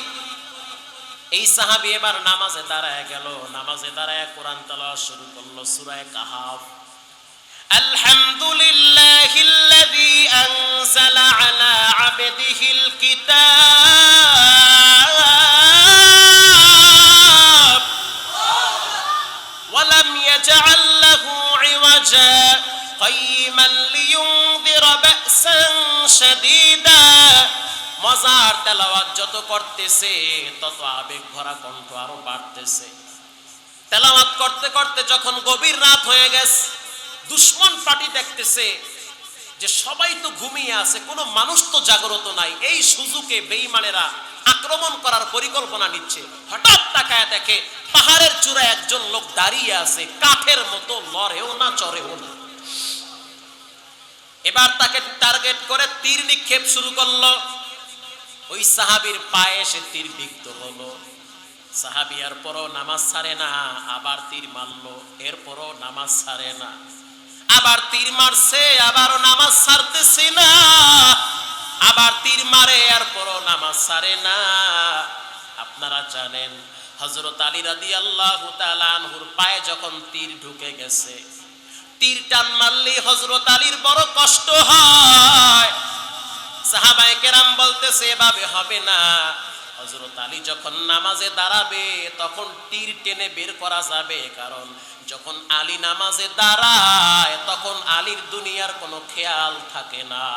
এই সাহাবী এবার নামাজে দাঁড়ায় গেল, নামাজে দাঁড়ায় কোরআন তেলাওয়াত শুরু করলো সূরা কাহাফ। আলহামদুলিল্লাহিল্লাযী আনজালা আলা আবদিহিল কিতাব ওয়া লাম ইয়াজআল লাহু ইওয়াজা কাইয়িমান লিয়ুনযিরা বা'সান শাদীদা। মজার তেলাওয়াত যত করতেছে তত আবেগ ভরা কণ্ঠ আরো বাড়তেছে। তেলাওয়াত করতে করতে যখন গভীর রাত হয়ে গেছে, দুশমন পার্টি দেখতেছে যে সবাই তো ঘুমিয়ে আছে, কোনো মানুষ তো জাগ্রত নাই। এই সুযোগে বেঈমানেরা আক্রমণ করার পরিকল্পনা নিচ্ছে। হঠাৎ তাকায় দেখে পাহাড়ের চূড়ায় একজন লোক দাঁড়িয়ে আছে, কাঠের মতো, লড়েও না চড়েও না। এবার তাকে টার্গেট করে তীর নিক্ষেপ শুরু করলো। ওই সাহাবীর পায়ে এসে তীর বিদ্ধ হলো। সাহাবী এরপরও নামাজ ছাড়ে না, আবার তীর মারলো, এরপরও নামাজ ছাড়ে না, আবার তীর মারছে, আবারও নামাজ ছাড়তেছে না, আবার তীর মারে, এরপরও নামাজ ছাড়ে না। আপনারা জানেন হযরত আলী রাদিয়াল্লাহু তাআলা আনহুর পায়ে যখন তীর ঢুকে গেছে, তীর টান মারলে হযরত আলীর বড় কষ্ট হয়। সাহাবায়ে কেরাম বলতেছে এভাবে হবে না, হযরত আলী যখন নামাজে দাঁড়াবে তখন তীর টেনে বের করা যাবে, কারণ যখন আলী নামাজে দাঁড়ায় তখন আলীর দুনিয়ার কোনো খেয়াল থাকে না।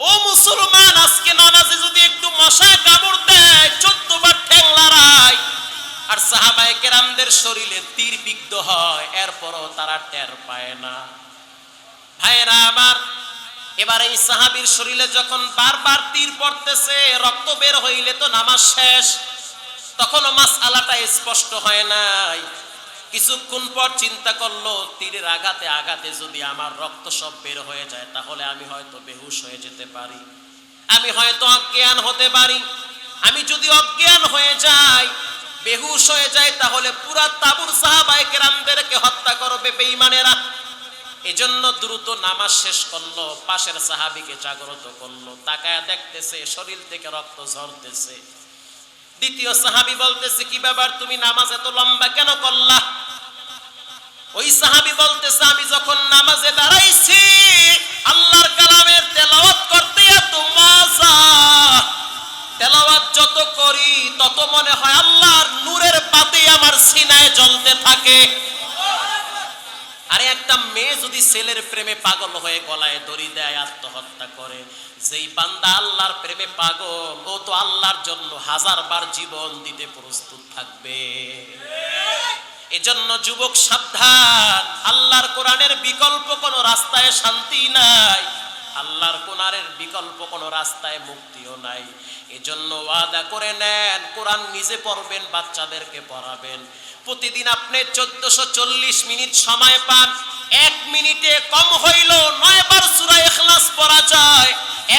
ও মুসলমান, আজকে নামাজে যদি একটু মশা কামড় দেয় 14 বার ঠ্যাং লড়ায়, আর সাহাবায়ে কেরামদের শরীরে তীর বিদ্ধ হয়, এরপরও তারা টের পায় না। ভাইরা আমার, এবার এই সাহাবীর শরীরে যখন বারবার তীর পড়তেছে, রক্ত বের হইলে তো নামাজ শেষ, তখনও মাসআলাটা স্পষ্ট হয় নাই। কিছুক্ষণ পর চিন্তা করলো, তীরের আঘাতে আঘাতে যদি আমার রক্ত সব বের হয়ে যায় তাহলে আমি হয়তো বেহুশ হয়ে যেতে পারি, আমি হয়তো অজ্ঞান হতে পারি। আমি যদি অজ্ঞান হয়ে যাই, বেহুশ হয়ে যায়, তাহলে পুরা তাবুর সাহাবায়ে কেরামদেরকে হত্যা করবে বেঈমানেরা। এজন্য দ্রুত নামাজ শেষ করলো, পাশের সাহাবীকে জাগ্রত করলো, তাকায়া দেখতেছে শরীর থেকে রক্ত ঝরতেছে। দ্বিতীয় সাহাবী বলতেছে, কি ব্যাপার, তুমি নামাজ এত লম্বা কেন করলা? ওই সাহাবী বলতেছে, আমি যখন নামাজে দাঁড়াইছি আল্লাহর কালামের তেলাওয়াত করতে এত মজা, তেলাওয়াত যত করি তত মনে হয় আল্লাহর নূরের বাতি আমার সিনায় জ্বলতে থাকে। আরে একটা মেয়ে যদি ছেলের প্রেমে পাগল হয়ে গলায় দড়ি দেয়, আত্মহত্যা করে, যেই বান্দা আল্লাহর প্রেমে পাগল, ও তো আল্লাহর জন্য 1000 বার জীবন দিতে প্রস্তুত থাকবে। এজন্য যুবক সাবধান, আল্লাহর কোরআনের বিকল্প কোনো রাস্তায় শান্তি নাই, আল্লাহর কোরআনের বিকল্প কোনো রাস্তায় মুক্তিও নাই। এজন্য ওয়াদা করে নেন, কোরআন নিজে পড়বেন, বাচ্চাদেরকে পড়াবেন। প্রতিদিন আপনি 1440 মিনিট সময় পান, 1 মিনিটে কম হইল 9 বার সূরা ইখলাস পড়া যায়,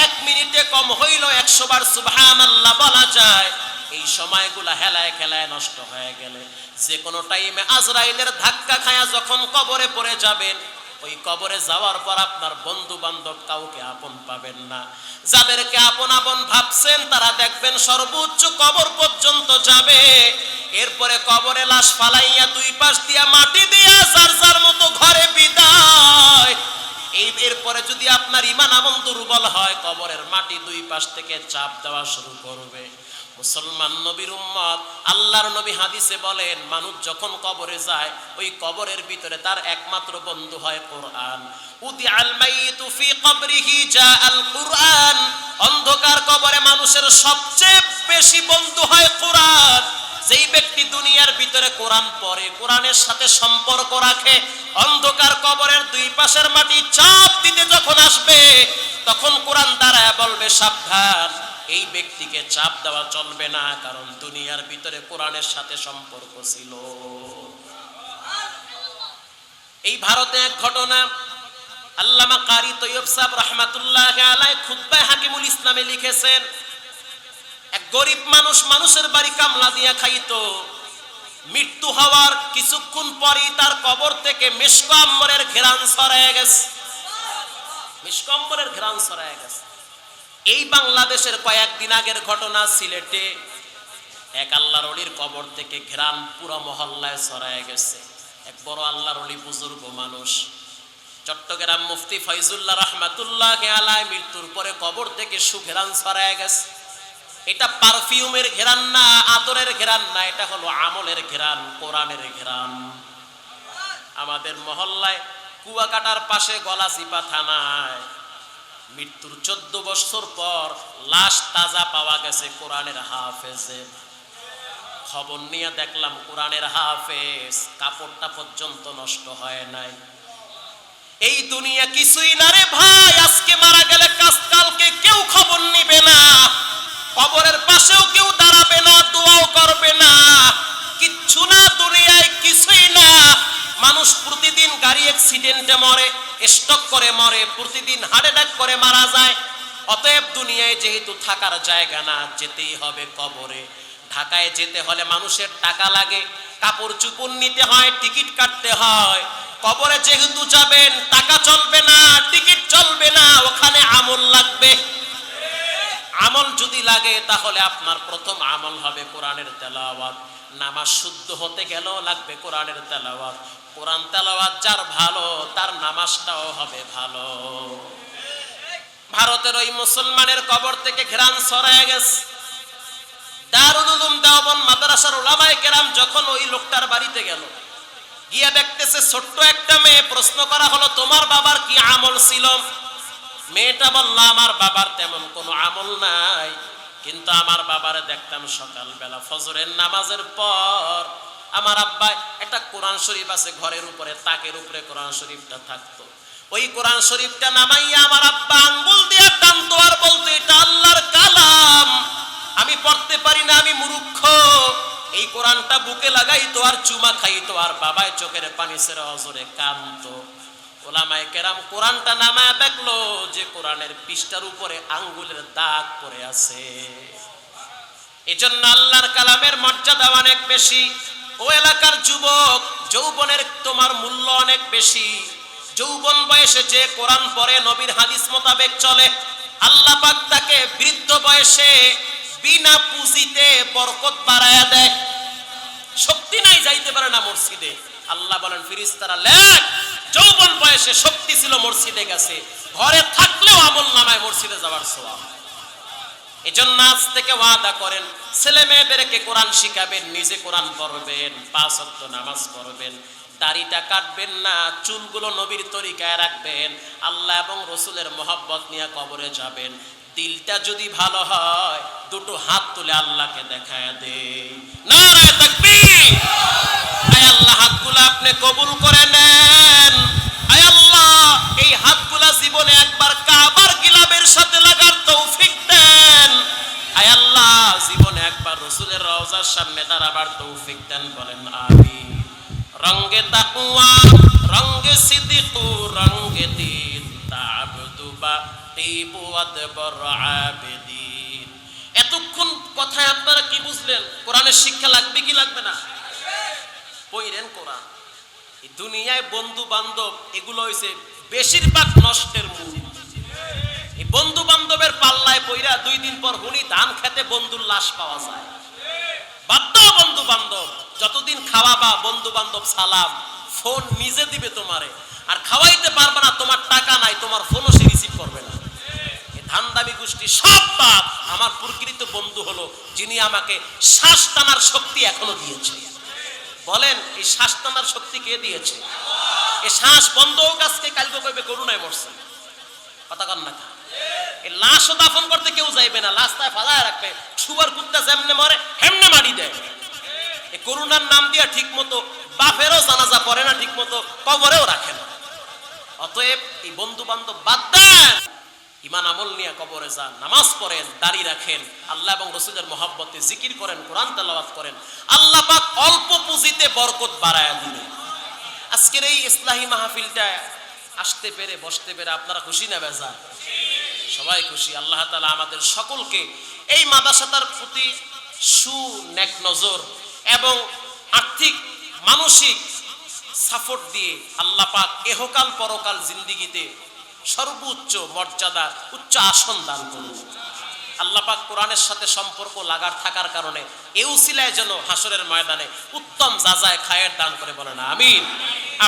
1 মিনিটে কম হইল 100 বার সুবহানাল্লাহ বলা যায়। এই সময়গুলা হেলায় খেলায় নষ্ট হয়ে গেলে যে কোনো টাইমে আজরাইলের ধাক্কা খায়া যখন কবরে পড়ে যাবেন, ওই কবরে যাওয়ার পর আপনার বন্ধু বান্ধব কাউকে আপন পাবেন না। যাদেরকে আপন আপন ভাবছেন তারা দেখবেন সর্বোচ্চ কবর পর্যন্ত যাবে, এরপরে কবরে লাশ ফালাইয়া 2 পাশ দিয়া মাটি দিয়া যার যার মতো ঘরে বিদায়। এরপরে যদি আপনার ঈমান আমল দুর্বল হয়, কবরের মাটি 2 পাশ থেকে চাপ দেওয়া শুরু করবে। মুসলমান নবীর উম্মত, আল্লাহর নবী হাদিসে বলেন, মানুষ যখন কবরে যায় ওই কবরের ভিতরে তার একমাত্র বন্ধু হয় কোরআন। উদিআল মাইয়িতু ফি কবরিহি জাআল কুরআন। অন্ধকার কবরে মানুষের সবচেয়ে বেশি বন্ধু হয় কোরআন। যেই ব্যক্তি দুনিয়ার ভিতরে কোরআন পড়ে, কোরআনের সাথে সম্পর্ক রাখে, অন্ধকার কবরের 2 পাশের মাটি চাপ দিতে যখন আসবে তখন কোরআন দাঁড়ায় বলবে, সাবধান, এই ব্যক্তিকে চাপ দেওয়া চলবে না, কারণ দুনিয়ার ভিতরে কোরআনের সাথে সম্পর্ক ছিল। এই ভারতে এক ঘটনা আল্লামা কারি তৈয়ব সাহেব রাহমাতুল্লাহি আলাইহি খুতবায়ে হাকিমুল ইসলামে লিখেছেন। এক গরিব মানুষ মানুষের বাড়ি কামলা দিয়া খাইতো, মৃত্যু হওয়ার কিছুক্ষণ পরই তার কবর থেকে মিশক আম্বরের ঘ্রাণ ছড়ায় গেছে, মিশক আম্বরের ঘ্রাণ ছড়ায় গেছে। এই বাংলাদেশের কয়েকদিন আগের ঘটনা, সিলেটে এক আল্লাহর ওলির কবর থেকে ঘ্রাণ পুরো মহল্লায় ছড়ায় গেছে। এক বড় আল্লাহর ওলি, বুজুর্গ মানুষ, চট্টগ্রাম মুফতি ফয়জুল্লাহ রাহমাতুল্লাহি আলাইহি মৃত্যুর পরে কবর থেকে সুঘ্রাণ ছড়ায় গেছে। এটা পারফিউমের ঘ্রাণ না, আতরের ঘ্রাণ না, এটা হলো আমলের ঘ্রাণ, কোরআনের ঘ্রাণ। আমাদের মহল্লায় কুয়াকাটার পাশে গলাচিপা থানায় মৃত্যুর 14 বছর পর লাশ তাজা পাওয়া গেছে কোরআনের হাফেজের। খবর নিয়ে দেখলাম কোরআনের হাফেজ, কাপড়টা পর্যন্ত নষ্ট হয় নাই। এই দুনিয়া কিছুই না রে ভাই, আজকে মারা গেলে কালকে কেউ খবর নিবে না, কবরের পাশেও কেউ দাঁড়াবে না, দোয়াও করবে না, কিচ্ছু না, দুনিয়ায় কিছুই না। মানুষ প্রতিদিন গাড়ি অ্যাক্সিডেন্টে মরে, স্ট্রোক করে মরে, প্রতিদিন হার্ট অ্যাটাক করে মারা যায়। অতএব দুনিয়ায় যেহেতু থাকার জায়গা না, যেতেই হবে কবরে। ঢাকায় যেতে হলে মানুষের টাকা লাগে, কাপড় চুপড় নিতে হয়, টিকিট কাটতে হয়। কবরে যেহেতু যাবেন, টাকা চলবে না, টিকিট চলবে না, ওখানে আমল লাগবে। আমল যদি লাগে তাহলে আপনার প্রথম আমল হবে কোরআনের তেলাওয়াত। নামাজ শুদ্ধ হতে গেলেও লাগবে কোরআনের তেলাওয়াত। কোরআন তেলাওয়াত যার ভালো, তার নামাজটাও হবে ভালো। ভারতের ওই মুসলমানের কবর থেকে ঘ্রাণ ছড়ায় গেছে। দারুল উলুম দেওবন্দ মাদ্রাসার উলামায়ে কেরাম যখন ওই লোকটার বাড়িতে গেল, গিয়া দেখতেছে ছোট্ট একটা মেয়ে। প্রশ্ন করা হলো, তোমার বাবার কি আমল ছিল? মেয়েটা বলল, আমার বাবার তেমন কোনো আমল নাই, কিন্তু আমার বাবারে দেখতাম সকালবেলা ফজরের নামাজের পর আমার আব্বা একটা কোরআন শরীফ আছে ঘরের উপরে, তাকের উপরে কোরআন শরীফটা থাকতো। ওই কোরআন শরীফটা নামাইয়া আমার আব্বা আঙ্গুল দিয়ে টানতো আর বলতো, এটা আল্লাহর কালাম, আমি পড়তে পারি না, আমি মূর্খ। এই কোরআনটা বুকে লাগাইতো আর চুমা খাইতো, আর বাবায় চোখের পানি ছেড়ে অজরে কাঁদতো। ওলামায়ে কেরাম কোরআনটা নামায় দেখলো যে কোরআনের পৃষ্ঠার উপরে আঙ্গুলের দাগ পড়ে আছে। এজন্য আল্লাহর কালামের মর্যাদা অনেক বেশি। ও এলাকার যুবক, যৌবনের তোমার মূল্য অনেক বেশি। যৌবন বয়সে যে কোরআন পড়ে, নবীর হাদিস মোতাবেক চলে, আল্লাহ পাক তাকে বৃদ্ধ বয়সে বিনা পুঁজিতে বরকত বাড়ায়া দেয়। শক্তি নাই, যাইতে পারে না মসজিদে, আল্লাহ বলেন ফেরেশতারা লেখ, যৌবন বয়সে শক্তি ছিল মসজিদে গেছে, ঘরে থাকলেও আমল নামায় মসজিদে যাওয়ার সওয়াব। এজন্য আজ থেকে ওয়াদা করেন, ছেলে মেয়েদেরকে কোরআন শিখাবেন, নিজে কোরআন পড়বেন, 5 ওয়াক্ত নামাজ পড়বেন, দাড়িটা কাটবেন না, চুলগুলো নবীর তরিকায় রাখবেন, আল্লাহ এবং রসুলের মহব্বত নিয়ে কবরে যাবেন। দিলটা যদি ভালো হয়, দুটো হাত তুলে আল্লাহকে দেখায় দেই, নারায়ে তাকবীর। আয় আল্লাহ, হাতগুলো আপনি কবুল করে নেন। আয় আল্লাহ, এই হাতগুলা জীবনে একবার কাবার গিলাফের সাথে লাগার তৌফিক দেন। আয় আল্লাহ, জীবনে একবার রাসূলের রওজার সামনে দাঁড়াবার তৌফিক দেন, বলেন আমিন। রঙ্গে তাকওয়া, রঙ্গে সিদ্দিক, রঙ্গে দিন, তা'বুদু বা তিবু আদবর আবেদিন। এতক্ষণ কথায় আপনারা কি বুঝলেন? কোরআনের শিক্ষা লাগবে কি লাগবে না? পড়েন কোরআন। এই দুনিয়ায় বন্ধু বান্ধব এগুলো হইছে বেশিরভাগ নষ্টের মূল। এই বন্ধু বান্ধবের পাল্লায় পইরা 2 দিন পর হুনি ধান খেতে বন্ধুর লাশ পাওয়া যায়। বাধ্য বন্ধু বান্ধব, যতদিন খাওয়াবা বন্ধু বান্ধব সালাম, ফোন নিজে দিবে তোমারে, আর খাওয়াইতে পারবে না, তোমার টাকা নাই, তোমার ফোনও সে রিসিভ করবে না। এই ধান্দামি গোষ্ঠী সব বাদ। আমার প্রকৃত বন্ধু হলো যিনি আমাকে শ্বাস টানার শক্তি এখনো দিয়েছে। বলেন, এই শ্বাস টানার শক্তি কে দিয়েছে? এই শ্বাস বন্ধ হোক আজকে, কালকে কইবে করুণায় মরছে। কথা কন না? এই লাশও দাফন করতে কেউ যাইবে না, লাশটায় ফালায় রাখবে, শুয়ার কুত্তা যেমনে মরে হেমনে মারি দেয়। এই করুণার নাম দিয়া ঠিক মতো বাপেরও জানাজা পড়ে না, ঠিক মতো কবরেও রাখে না। অতএব এই বন্ধু বান্ধব বাদ দেন, ইমান আমল নিয়ে কবরে যান, নামাজ পড়েন, দাড়ি রাখেন, আল্লাহ এবং রাসূলের মহব্বতে জিকির করেন, কোরআন তেলাওয়াত করেন, আল্লাহ পাক অল্প পুঁজিতে বরকত বাড়ায়া দিবেন। আজকের এই ইসলাহি মাহফিলটা আসতে পেরে, বসতে পেরে আপনারা খুশি না বেজার? সবাই খুশি। আল্লাহ তাআলা আমাদের সকলকে এই মাদ্রাসাটার প্রতি সুনেক নজর এবং আর্থিক মানসিক সাপোর্ট দিয়ে আল্লাহ পাক এহকাল পরকাল জিন্দেগিতে সর্বোচ্চ মর্যাদার উচ্চ আসন দান করুন। আল্লাহ পাক কোরআনের সাথে সম্পর্ক লাগার থাকার কারণে এই উসিলায় যেন হাসরের ময়দানে উত্তম যাজায় খায়ের দান করে, বলেন আমিন।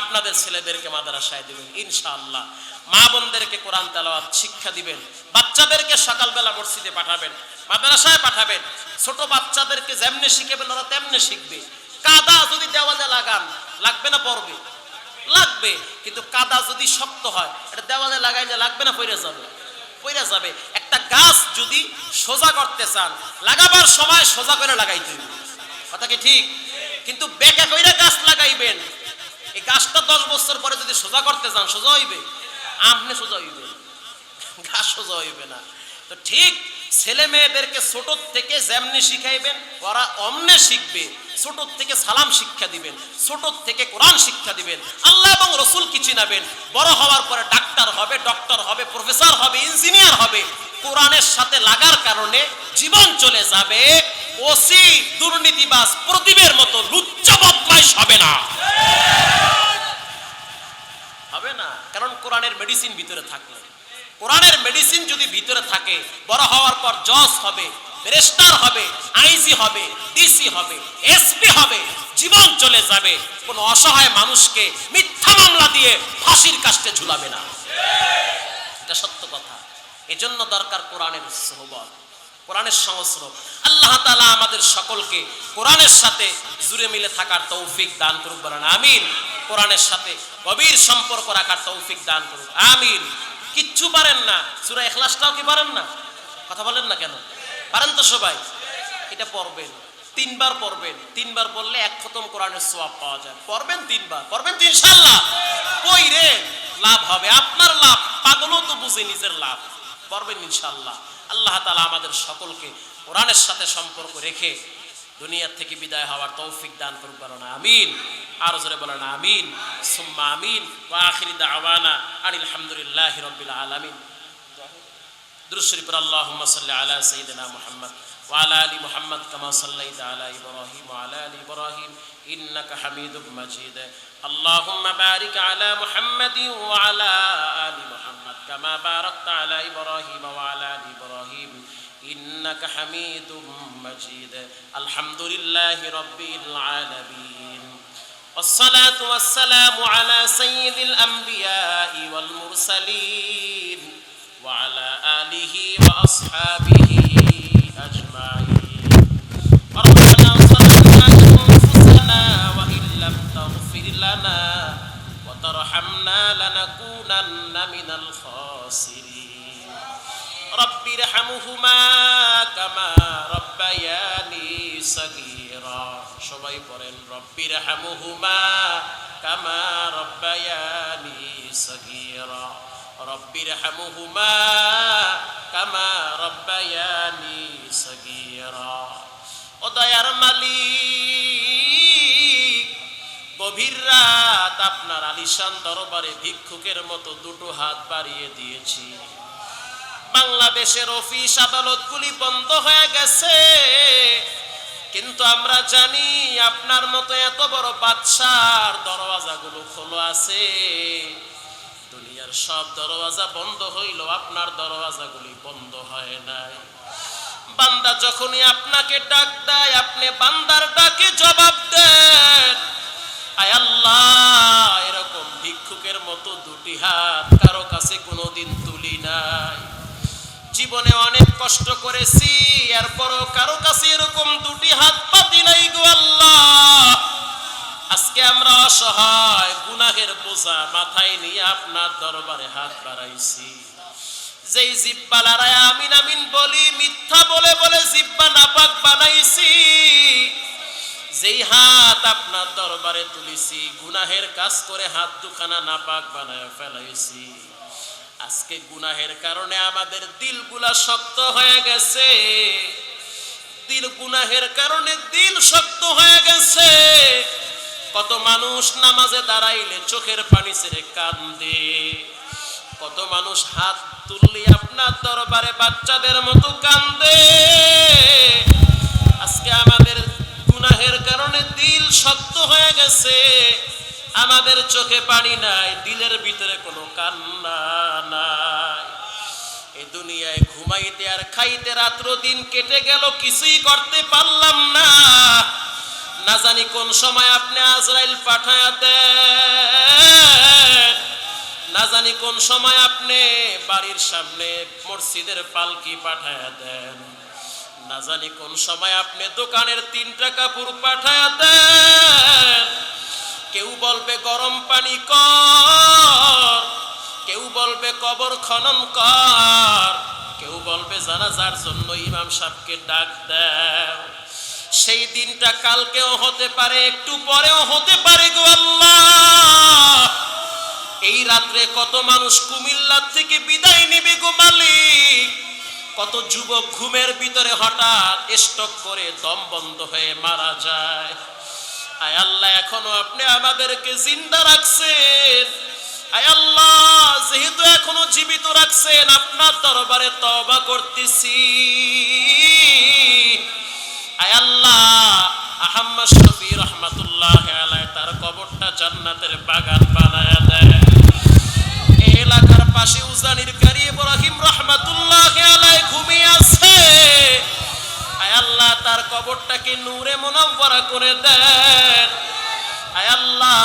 আপনাদের ছেলেদেরকে মাদ্রাসায় দিবেন ইনশাআল্লাহ, মা বোনদেরকে কোরআন তেলাওয়াত শিক্ষা দিবেন, বাচ্চাদেরকে সকালবেলা মসজিদে পাঠাবেন, মাদ্রাসায় পাঠাবেন। ছোট বাচ্চাদেরকে যেমনে শিখাবেন ওরা তেমনে শিখবে। কাদা যদি দেওয়ালে লাগান, লাগবে না পড়বে? লাগবে। কিন্তু কাদা যদি শক্ত হয়, এটা দেওয়ালে লাগাইলে লাগবে না পড়ে যাবে? পড়ে যাবে। একটা গাছ যদি সোজা করতে চান, লাগাবার সময় সোজা করে লাগাইতে হবে, কথা কি ঠিক? কিন্তু বেঁকা কইরা গাছ লাগাইবেন, এই গাছটা 10 বছর পরে যদি সোজা করতে চান, সোজা হইবে? আমনে সোজা হইবে, গাছ সোজা হইবে না। তো ঠিক ছেলে মেয়েদেরকে ছোট থেকে যেমনি শিখাইবেন ওরা অমনে শিখবে। ছোট থেকে সালাম শিক্ষা দিবেন, ছোট থেকে কোরআন শিক্ষা দিবেন, আল্লাহ এবং রসুল কি চিনাবেন। বড় হওয়ার পরে ডাক্তার হবে, ডক্টর হবে, প্রফেসর হবে, ইঞ্জিনিয়ার হবে। কোরআনের সাথে লাগার কারণে জীবন চলে যাবে। ওসি দুর্নীতিবাজ প্রদীপের মতো লুচ্চা বদমাইশ হবে না, হবে না। কারণ কোরআনের মেডিসিন ভিতরে থাকলে, কোরআনের মেডিসিন যদি ভিতরে থাকে, বড় হওয়ার পর জজ হবে, ব্যারিস্টার হবে, আইজি হবে, ডিসি হবে, এসপি হবে, জীবন চলে যাবে। কোন অসহায় মানুষকে মিথ্যা মামলা দিয়ে ফাঁসির কাস্টে ঝুলাবে না, এটা সত্য কথা। এজন্য দরকার কোরআনের সোহবত, কোরআনের সংস্রব। আল্লাহ তাআলা আমাদের সকলকে কোরআনের সাথে জুড়ে মিলে থাকার তৌফিক দান করুক, বলেন আমিন। কোরআনের সাথে গভীর সম্পর্ক রাখার তৌফিক দান করুক, আমিন। কিচ্ছু পারেন না, সূরা ইখলাসটাও কি পারেন না? কথা বলেন না কেন? পারেন তো সবাই? এটা পড়বেন, 3 বার পড়বেন। 3 বার পড়লে 1 খতম কোরআনের সওয়াব পাওয়া যায়। পড়বেন 3 বার, পড়বেন তো ইনশাআল্লাহ। পড়লে লাভ হবে, আপনার লাভ, পাগলও তো বুঝে নিজের লাভ। পড়বেন ইনশাআল্লাহ। আল্লাহ তাআলা আমাদের সকলকে কোরআনের সাথে সম্পর্ক রেখে দুনিয়া থেকে বিদায় হওয়ার তৌফিক দান করুক, বলেন আমিন। আর জোরে বলেন আমিন, সুম্মা আমিন। ওয়া আখিরি দাওয়ানা আনিল হামদুলিল্লাহি রাব্বিল আলামিন। দুরূদ শরীফ পড়ে আল্লাহুম্মা সাল্লি আলা সাইয়্যিদিনা মুহাম্মদ ওয়া আলা আলি মুহাম্মদ কামা সাল্লাইতা আলা ইব্রাহিম ওয়া আলা আলি ইব্রাহিম ইন্নাকা হামিদুম মাজিদ। আল্লাহুম্মা বারিক আলা মুহাম্মাদিন ওয়া আলা আলি মুহাম্মদ কামা বারাকতা আলা ইব্রাহিম ওয়া আলা আলি ইব্রাহিম ইন্নাকা হামিদুম মাজিদ। আলহামদুলিল্লাহি রাব্বিল আলামিন। والصلاة والسلام على سيد الأنبياء والمرسلين وعلى آله وأصحابه أجمعين. ربنا ظلمنا أنفسنا وإن لم تغفر لنا وترحمنا لنكونن من الخاسرين. رب ارحمهما كما ربياني صغيرا. সবাই পড়েন রব্বির হামহুমা কামা রব্বায়ানি সগীরা। রব্বির হামহুমা কামা রব্বায়ানি সগীরা। ও দয়ার মালিক, গভীর রাত আপনার আলিশান দরবারে ভিক্ষুকের মতো দুটো হাত বাড়িয়ে দিয়েছি। বাংলাদেশের অফিস আদালতগুলি বন্ধ হয়ে গেছে, কিন্তু আমরা জানি আপনার মতো এত বড় বাদশার দরওয়াজাগুলো খোলা আছে। দুনিয়ার সব দরওয়াজা বন্ধ হইল, আপনার দরওয়াজাগুলি বন্ধ হয় নাই। বান্দা যখনই আপনাকে ডাক দেয়, আপনি বান্দার ডাকে জবাব দেন। আয় আল্লাহ, এরকম ভিক্ষুকের মতো দুটি হাত কারো কাছে কোনোদিন তুলি নাই। জীবনে অনেক কষ্ট করেছি, এরপরও কারো কাছে এরকম দুটি হাত পাতি নাই গো আল্লাহ। আজকে আমরা অসহায়, গুনাহের বোঝা মাথায় নিয়ে আপনার দরবারে হাত বাড়াইছি। যেই জিহ্বা লড়ায় আমিন আমিন বলি, মিথ্যা বলে বলে জিহ্বা নাপাক বানাইছি। যেই হাত আপনার দরবারে তুলিছি, গুনাহের কাজ করে হাত দুখানা নাপাক বানায় ফেলাইছি। আজকে গুনাহের কারণে আমাদের দিলগুলা শক্ত হয়ে গেছে। দিল গুনাহের কারণে দিল শক্ত হয়ে গেছে। কত মানুষ নামাজে দাঁড়াইলে চোখের পানি ছেড়ে কান্দে। কত মানুষ হাত তুললে আপনার দরবারে বাচ্চাদের মতো কান্দে। আজকে আমাদের গুনাহের কারণে দিল শক্ত হয়ে গেছে। আমাদের চোখে পানি নাই, দিলের ভিতরে কোনো কান্না নাই। এই দুনিয়ায় ঘুমাইতে আর খাইতে রাত্র দিন কেটে গেল, কিছুই করতে পারলাম না। না জানি কোন সময় আপনি আজরাইল পাঠায়া দেন, না জানি কোন সময় আপনি বাড়ির সামনে মসজিদের পালকি পাঠায়া দেন, না জানি কোন সময় আপনি দোকানের 3টা কাপড় পাঠায়া দেন। কেউ বলবে গরম পানি কর, কেউ বলবে কবর খনন কর, কেউ বলবে জানাজার জন্য ইমাম সাহেবকে ডাক দাও। সেই দিনটা কালকেও হতে পারে, একটু পরেও হতে পারে গো আল্লাহ। এই রাত্রে কত মানুষ কুমিল্লা থেকে বিদায় নেবে গো মালিক। কত যুবক ঘুমের ভিতরে হঠাৎ স্ট্রোক করে দম বন্ধ হয়ে মারা যায়। আয় আল্লাহ, এখনো আপনি আমাদেরকে জিন্দা রাখছেন। আয় আল্লাহ, যেহেতু এখনো জীবিত রাখছেন, আপনার দরবারে তওবা করতেছি। আয় আল্লাহ, আহমদ শফি রহমাতুল্লাহ আলাইহি তার কবরটা জান্নাতের বাগান বানায়া দেন। এই এলাকার পাশে উজানির কারি ইব্রাহিম রহমাতুল্লাহ আলাইহি ঘুমিয়ে আছে। আয় আল্লাহ, তার কবরটাকে নূরে মুনাওয়ারা করে দেন। আয় আল্লাহ,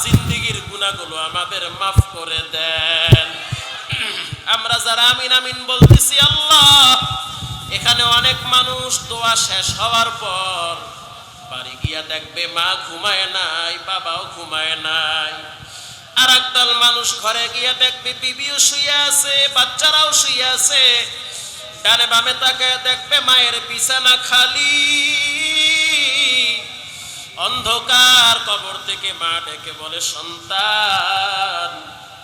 জিন্দেগীর গুনাহগুলো আমাদের মাফ করে দেন। আমরা যারা আমিন আমিন বলতেছি, আল্লাহ এখানে অনেক মানুষ দোয়া শেষ হওয়ার পর বাড়ি গিয়া দেখবে মা ঘুমায় নাই, বাবাও ঘুমায় নাই। আর একদল মানুষ ঘরে গিয়া দেখবে বিবিও শুয়ে আছে, বাচ্চারাও শুয়ে আছে। ডানে বামে তাকায় দেখবে মায়ের বিছানা খালি। অন্ধকার কবর থেকে মা ডেকে বলে, সন্তান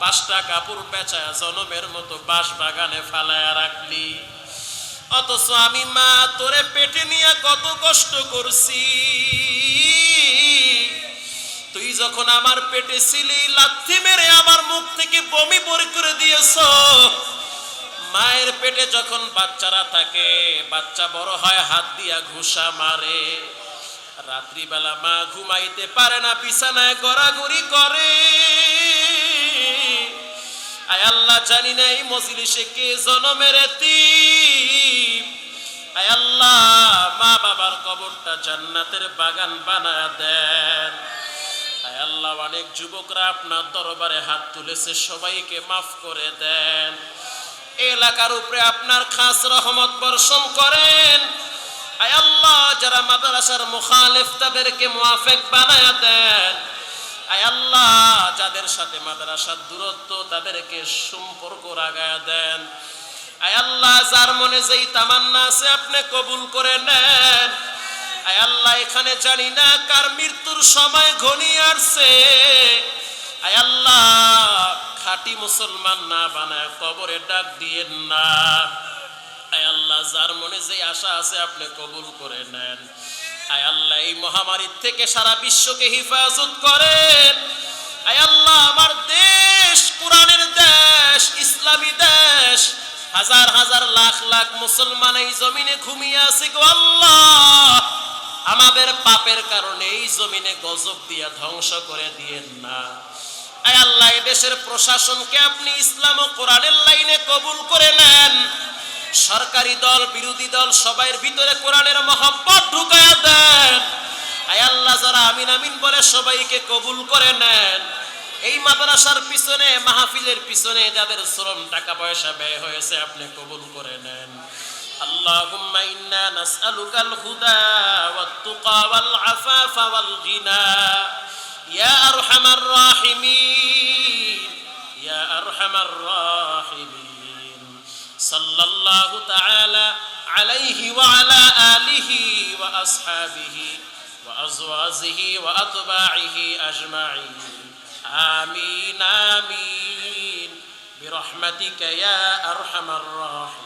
5টা কাপড় বেচায় জনমের মতো বাঁশ বাগানে ফালায়া রাখলি, অথচ আমি মা তোরে পেটে নিয়ে কত কষ্ট করছি। তুই যখন আমার পেটে ছিলি লাথি মেরে আমার মুখ থেকে বমি বের করে দিয়েছ। মায়ের পেটে যখন বাচ্চারা থাকে, বাচ্চা বড় হয় হাত দিয়া ঘুষা মারে। রাত্রিবেলা মা ঘুমাইতে পারে না, বিছানায় গড়াগড়ি করে। আয় আল্লাহ, জানি না এই মজলিসে কে জনমের এতিম। আয় আল্লাহ, মা বাবার কবরটা জান্নাতের বাগান বানায় দেন। আয় আল্লাহ, অনেক যুবকরা আপনার দরবারে হাত তুলেছে, সবাইকে মাফ করে দেন। এলাকার উপরে আপনার খাস রহমত বর্ষণ করেন। আয় আল্লাহ, যারা মাদ্রাসার মুখালিফ তাদেরকে মুআফিক বানায়া দেন। আয় আল্লাহ, যাদের সাথে মাদ্রাসার দূরত্ব তাদেরকে সম্পর্ক লাগায়া দেন। আয় আল্লাহ, যার মনে যেই তামান্না আছে আপনি কবুল করে নেন। আয় আল্লাহ, এখানে জানি না কার মৃত্যুর সময় ঘনিয়ে আসছে। আয় আল্লাহ, খাঁটি মুসলমান না বানায় কবরে ডাক দিয়েন না। আয় আল্লাহ, যার মনে যে আশা আছে আপনি কবুল করে নেন। আয় আল্লাহ, এই মহামারী থেকে সারা বিশ্বকে হেফাজত করেন। আয় আল্লাহ, আমার দেশ কোরআনের দেশ, ইসলামী দেশ, হাজার হাজার লাখ লাখ মুসলমান এই জমিনে ঘুমিয়ে আছে গো আল্লাহ। আমাদের পাপের কারণে এই জমিনে গজব দিয়া ধ্বংস করে দিয়েন না। আয় আল্লাহ, এই দেশের প্রশাসনকে আপনি ইসলাম ও কোরআনের লাইনে কবুল করে নেন। সরকারি দল বিরোধী দল সবার ভিতরে কোরআনের মহব্বত ঢুকায়া দেন। আয় আল্লাহ, যারা আমিন আমিন বলে সবাইকে কবুল করে নেন। এই মাদ্রাসার পিছনে, মাহফিলের পিছনে যাদের শ্রম টাকা পয়সা ব্যয় হয়েছে আপনি কবুল করে নেন। আল্লাহুম্মা ইন্না নাসআলুকাল হুদা ওয়াত তুকা ওয়াল আফাফা ওয়াল গিনা ইয়া আরহামার রাহিমিন, ইয়া আরহামার রাহিমিন। সাল্লাল্লাহু তাআলা আলাইহি ওয়া আলা আলিহি ওয়া আসহাবিহি ওয়া আজওয়াজিহি ওয়া আতবাইহি আজমাইন। আমিন আমিন বিরহমাতিকা ইয়া আরহামার রাহিমিন।